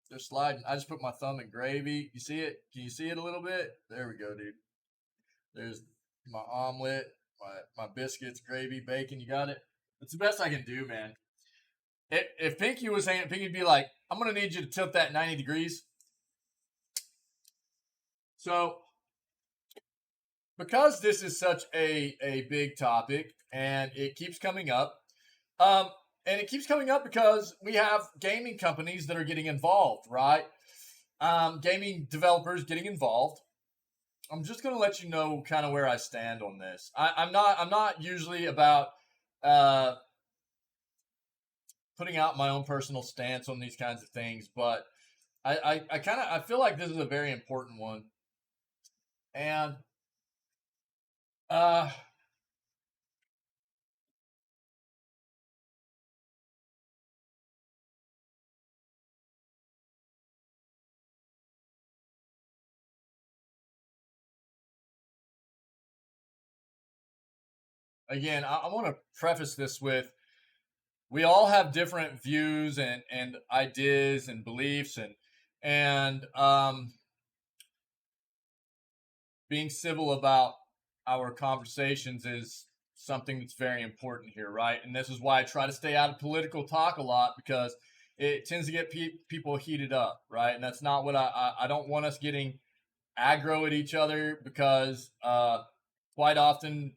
They're sliding. I just put my thumb in gravy. You see it? Can you see it a little bit? There we go, dude. There's my omelet, my biscuits, gravy, bacon. You got it? It's the best I can do, man. If Pinky was saying, Pinky'd be like, I'm going to need you to tilt that 90 degrees. So, because this is such a big topic and it keeps coming up, and it keeps coming up because we have gaming companies that are getting involved, right? Gaming developers getting involved. I'm just going to let you know kind of where I stand on this. I'm not usually about putting out my own personal stance on these kinds of things, but I feel like this is a very important one. And again, I want to preface this with we all have different views and ideas and beliefs and being civil about our conversations is something that's very important here, right? And this is why I try to stay out of political talk a lot because it tends to get people heated up, right? And that's not what I don't want us getting aggro at each other because quite often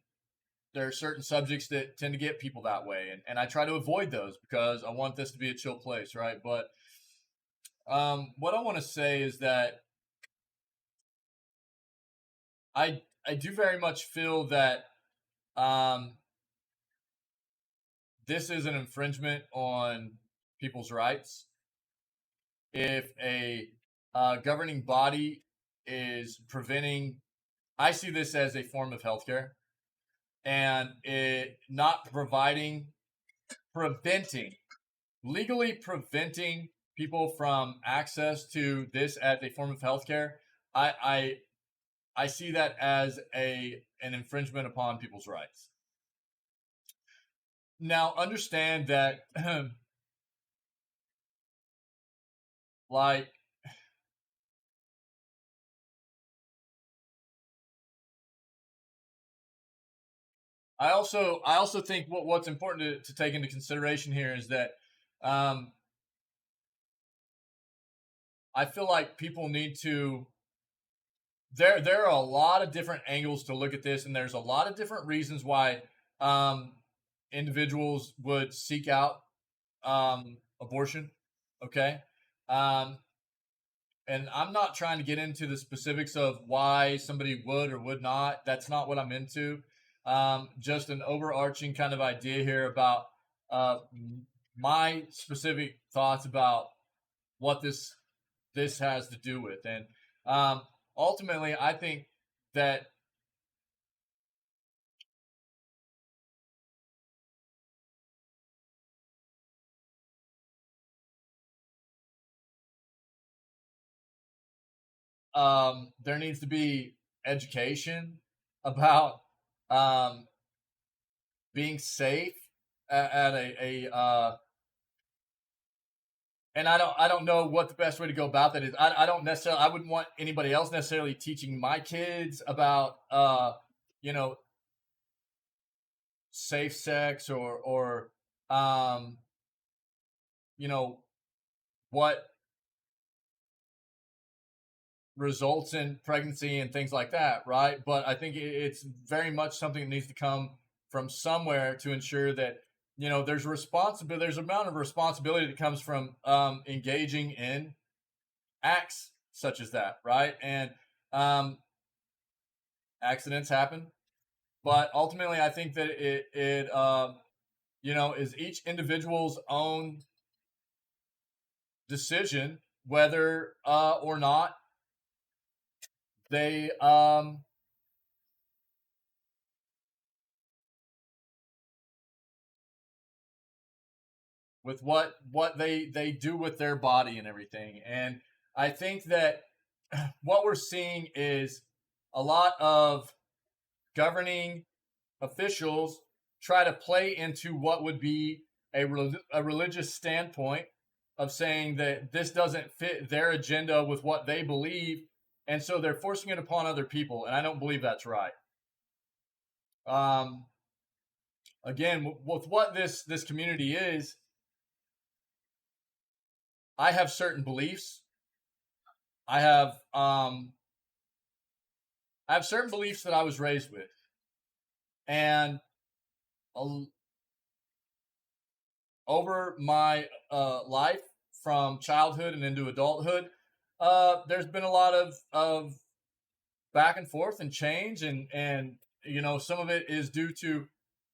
there are certain subjects that tend to get people that way, and I try to avoid those because I want this to be a chill place, right? But what I want to say is that I do very much feel that this is an infringement on people's rights. If a governing body is preventing, I see this as a form of healthcare, and it not legally preventing people from access to this as a form of healthcare. I see that as an infringement upon people's rights. Now, understand that, like, I also think what's important to take into consideration here is that I feel like people need to. There are a lot of different angles to look at this, and there's a lot of different reasons why individuals would seek out abortion. Okay. Um, and I'm not trying to get into the specifics of why somebody would or would not. That's not what I'm into. Just an overarching kind of idea here about uh, my specific thoughts about what this has to do with, and ultimately, I think that there needs to be education about um, being safe at and I don't know what the best way to go about that is. I don't necessarily I wouldn't want anybody else necessarily teaching my kids about you know safe sex or um you know what results in pregnancy and things like that, right? But I think it's very much something that needs to come from somewhere to ensure that there's responsibility. There's an amount of responsibility that comes from engaging in acts such as that, right? And um, accidents happen, but ultimately, I think that it is each individual's own decision whether or not they with what they do with their body and everything. And I think that what we're seeing is a lot of governing officials try to play into what would be a religious standpoint of saying that this doesn't fit their agenda with what they believe, and so they're forcing it upon other people, and I don't believe that's right. Um, Again, with what this community is, I have certain beliefs. I have um, I have certain beliefs that I was raised with, and over my life from childhood and into adulthood, there's been a lot of back and forth and change, and some of it is due to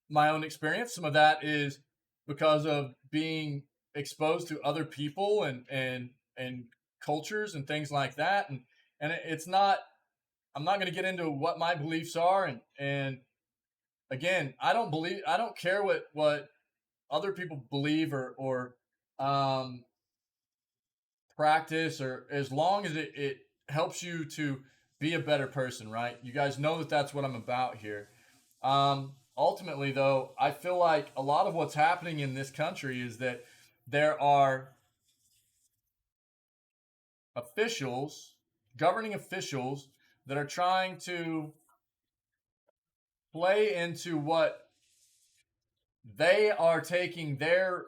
my own experience. Some of that is because of being exposed to other people and cultures and things like that, and it's not. I'm not going to get into what my beliefs are, and again, I don't care what other people believe or um, practice, or as long as it helps you to be a better person, right? You guys know that that's what I'm about here. Ultimately, though, I feel like a lot of what's happening in this country is that there are officials, governing officials, that are trying to play into what they are taking their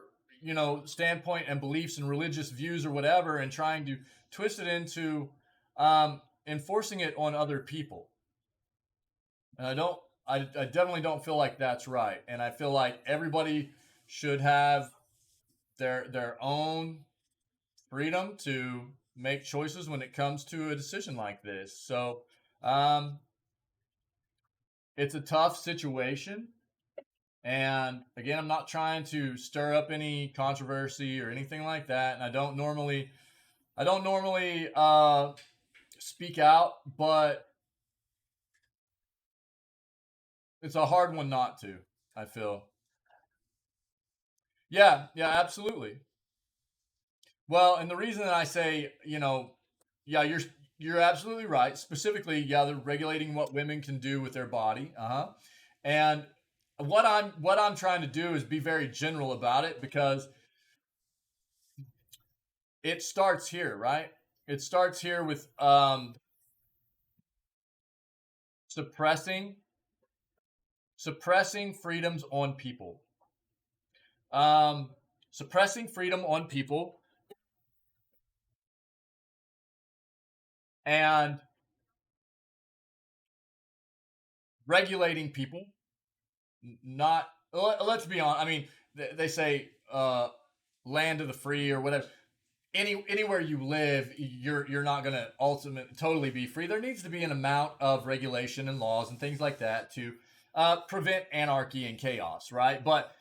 standpoint and beliefs and religious views or whatever, and trying to twist it into enforcing it on other people. And I definitely don't feel like that's right, and I feel like everybody should have their own freedom to make choices when it comes to a decision like this. So um, it's a tough situation. And again, I'm not trying to stir up any controversy or anything like that. And I don't normally speak out, but it's a hard one not to. I feel. Yeah, yeah, absolutely. Well, and the reason that I say, yeah, you're absolutely right. Specifically, yeah, they're regulating what women can do with their body. Uh-huh. And what I'm trying to do is be very general about it, because it starts here, right? It starts here with suppressing suppressing freedoms on people. Um, Suppressing freedom on people and regulating people. Not let's be honest. I mean, they say land of the free or whatever. Anywhere you live, you're not going to ultimately totally be free. There needs to be an amount of regulation and laws and things like that to prevent anarchy and chaos, right? But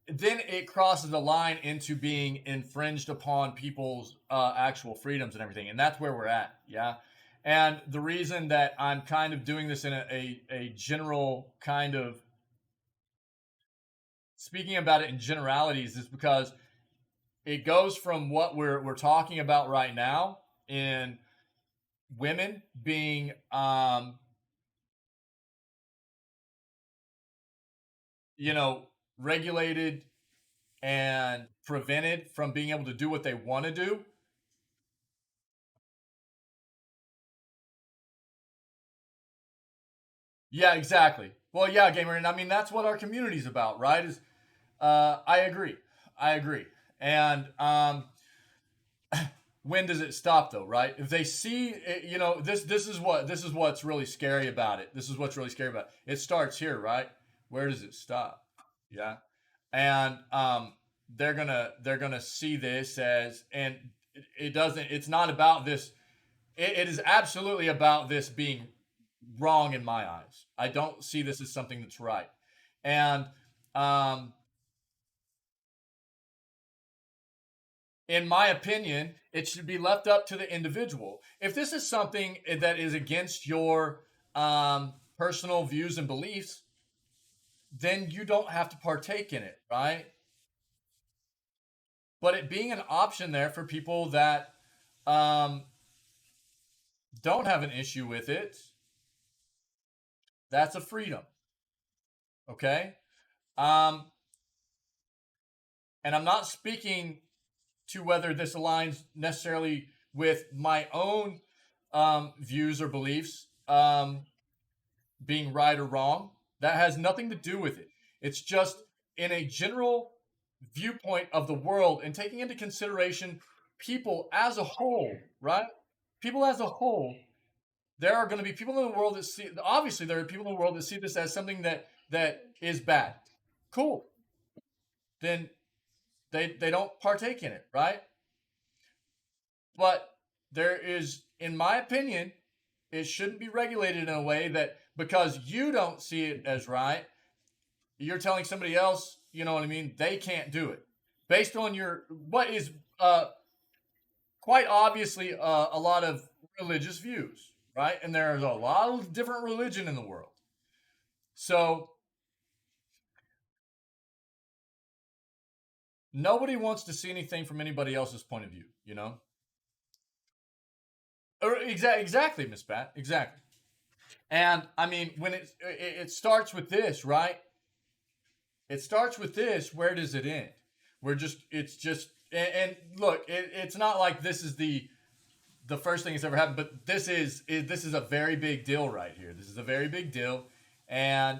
then it crosses the line into being infringed upon people's actual freedoms and everything, and that's where we're at, yeah. And the reason that I'm kind of doing this in a general kind of speaking about it in generalities is because it goes from what we're talking about right now in women being you know regulated and prevented from being able to do what they want to do. Yeah, exactly. Well, yeah, gamer, and I mean that's what our community's about, right? Is I agree, I agree, and when does it stop though, right? If they see this is what's really scary about it. This is what's really scary about it. It starts here, right? Where does it stop? Yeah, and they're gonna see this as, and it doesn't. It's not about this. It is absolutely about this being wrong in my eyes. I don't see this as something that's right, and um, in my opinion, it should be left up to the individual. If this is something that is against your personal views and beliefs, then you don't have to partake in it, right? but it being an option there for people that don't have an issue with it, that's a freedom. Okay? And I'm not speaking to whether this aligns necessarily with my own views or beliefs being right or wrong. That has nothing to do with it. It's just in a general viewpoint of the world and taking into consideration people as a whole, right? People as a whole. There are going to be people in the world that see, obviously there are people in the world that see this as something that is bad. Cool. Then they don't partake in it, right? But there is, in my opinion, it shouldn't be regulated in a way that because you don't see it as right, you're telling somebody else, you know what I mean, they can't do it. Based on your, what is quite obviously a lot of religious views, right? And there's a lot of different religion in the world. So nobody wants to see anything from anybody else's point of view, you know? Exactly, Miss Pat. Exactly. And I mean, when it starts with this, right? It starts with this. Where does it end? It's just, and look, it's not like this is the first thing that's ever happened, but this is a very big deal right here. This is a very big deal, and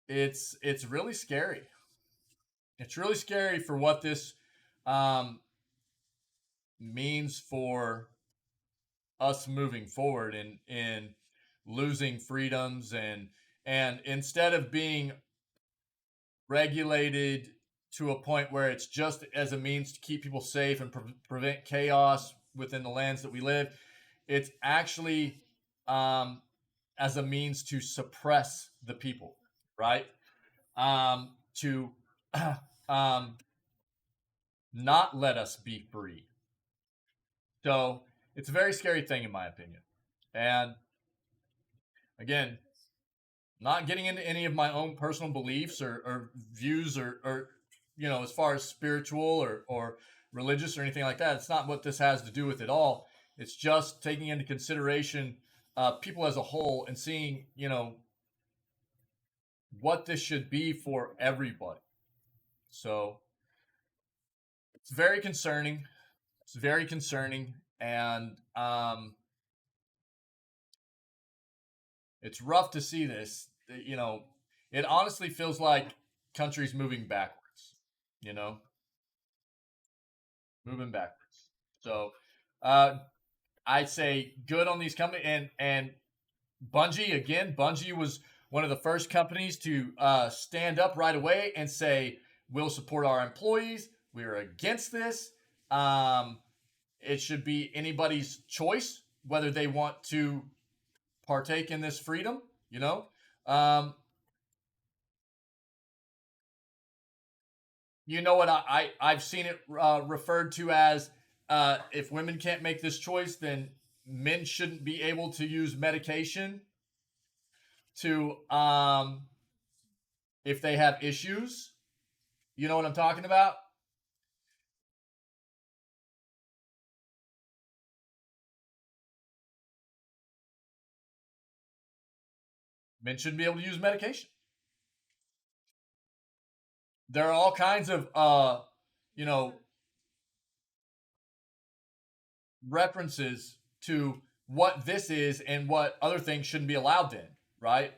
it's really scary. It's really scary for what this means for us moving forward in losing freedoms and instead of being regulated to a point where it's just as a means to keep people safe and prevent chaos within the lands that we live, it's actually as a means to suppress the people, right? To not let us be free. So it's a very scary thing, in my opinion. And again, not getting into any of my own personal beliefs or views or you know, as far as spiritual or religious or anything like that. It's not what this has to do with at all. It's just taking into consideration people as a whole and seeing, you know, what this should be for everybody. So it's very concerning. It's very concerning, and it's rough to see this. You know, it honestly feels like countries moving backwards. You know, moving backwards. So, I'd say good on these companies and Bungie again. Bungie was one of the first companies to stand up right away and say we'll support our employees. We're against this. It should be anybody's choice whether they want to partake in this freedom. You know, you know what I've seen it referred to as if women can't make this choice, then men shouldn't be able to use medication to if they have issues. You know what I'm talking about? Men shouldn't be able to use medication. There are all kinds of you know, references to what this is and what other things shouldn't be allowed then, right?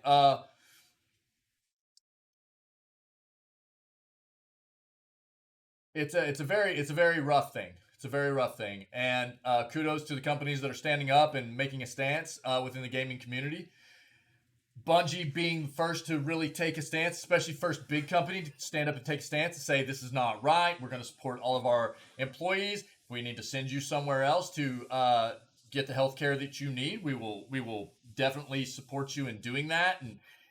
It's a very rough thing. It's a very rough thing, and kudos to the companies that are standing up and making a stance within the gaming community. Bungie being first to really take a stance, especially first big company to stand up and take a stance and say this is not right. We're going to support all of our employees. If we need to send you somewhere else to get the health care that you need, we will definitely support you in doing that.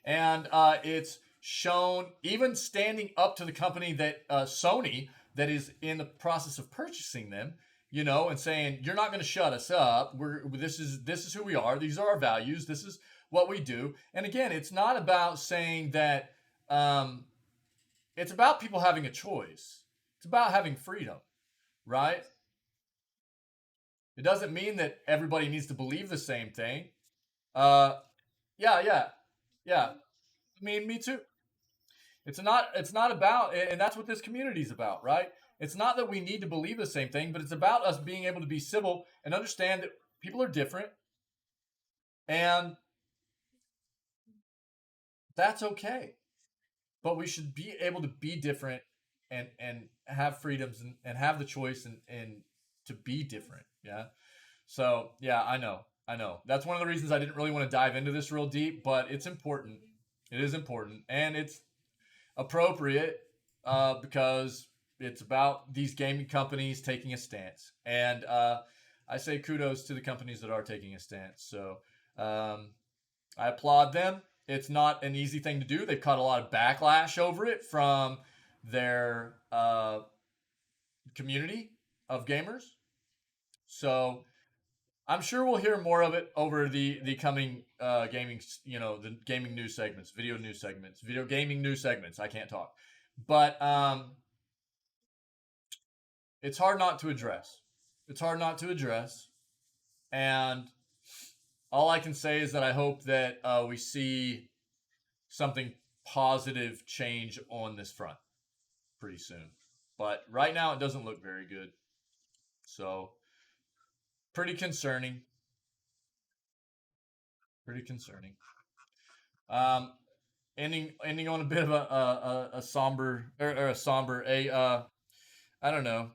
And it's shown even standing up to the company that Sony that is in the process of purchasing them, you know, and saying you're not going to shut us up. This is who we are. These are our values. This is what we do. And again, it's not about saying that it's about people having a choice. It's about having freedom, right? It doesn't mean that everybody needs to believe the same thing. Uh, yeah, yeah, yeah. I mean, me too. It's not about, and that's what this community is about, right? It's not that we need to believe the same thing, but it's about us being able to be civil and understand that people are different, and that's okay. But we should be able to be different and have freedoms and have the choice and to be different. Yeah. So yeah, I know. That's one of the reasons I didn't really want to dive into this real deep, but it's important. It is important, and it's appropriate because it's about these gaming companies taking a stance, and I say kudos to the companies that are taking a stance. So I applaud them. It's not an easy thing to do. They've caught a lot of backlash over it from their community of gamers. So I'm sure we'll hear more of it over the coming gaming, the gaming news segments, video gaming news segments. I can't talk, but it's hard not to address. It's hard not to address, and all I can say is that I hope that we see something positive change on this front pretty soon. But right now, it doesn't look very good. So pretty concerning. Pretty concerning. Um, ending on a bit of a somber or a somber I don't know,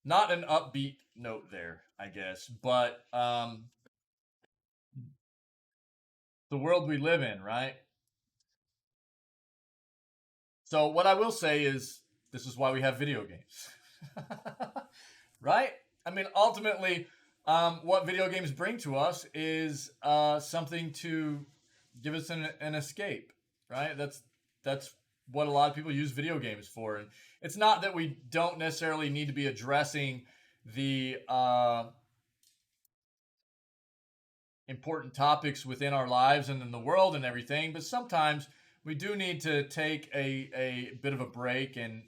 not an upbeat note there, I guess, but the world we live in, right? So what I will say is this is why we have video games. Right? I mean, ultimately, what video games bring to us is something to give us an escape, right? That's what a lot of people use video games for, and it's not that we don't necessarily need to be addressing the important topics within our lives and in the world and everything, but sometimes we do need to take a bit of a break and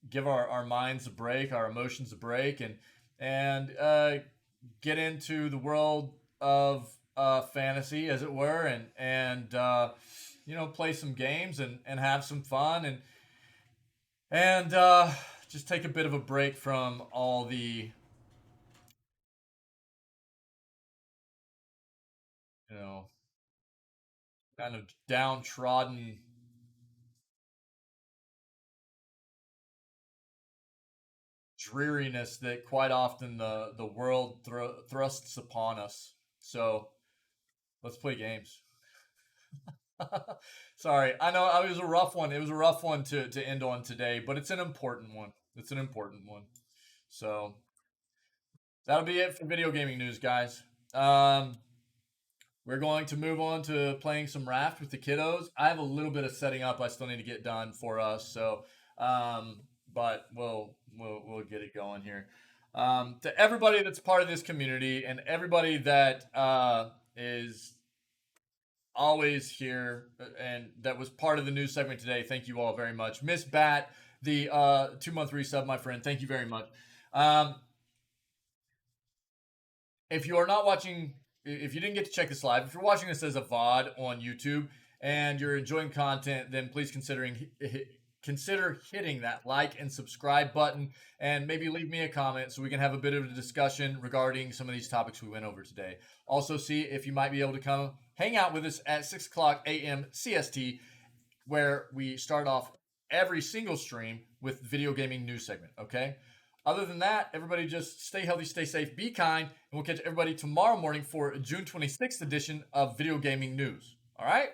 give our minds a break, our emotions a break, and get into the world of fantasy, as it were, and play some games and have some fun and just take a bit of a break from all the you know kind of downtrodden dreariness that quite often the world thrusts upon us. So let's play games. Sorry, I know it was a rough one. It was a rough one to end on today, but it's an important one. It's an important one. So that'll be it for video gaming news, guys. We're going to move on to playing some Raft with the kiddos. I have a little bit of setting up I still need to get done for us, so but we'll get it going here. To everybody that's part of this community and everybody that is always here and that was part of the news segment today, thank you all very much. Miss Bat, the 2-month resub, my friend, thank you very much. If you are not watching, if you didn't get to check this live, if you're watching this as a VOD on YouTube and you're enjoying content, then please consider hitting that like and subscribe button and maybe leave me a comment so we can have a bit of a discussion regarding some of these topics we went over today. Also, see if you might be able to come hang out with us at 6 o'clock a.m. CST, where we start off every single stream with video gaming news segment, okay? Other than that, everybody just stay healthy, stay safe, be kind, and we'll catch everybody tomorrow morning for June 26th edition of Video Gaming News. All right?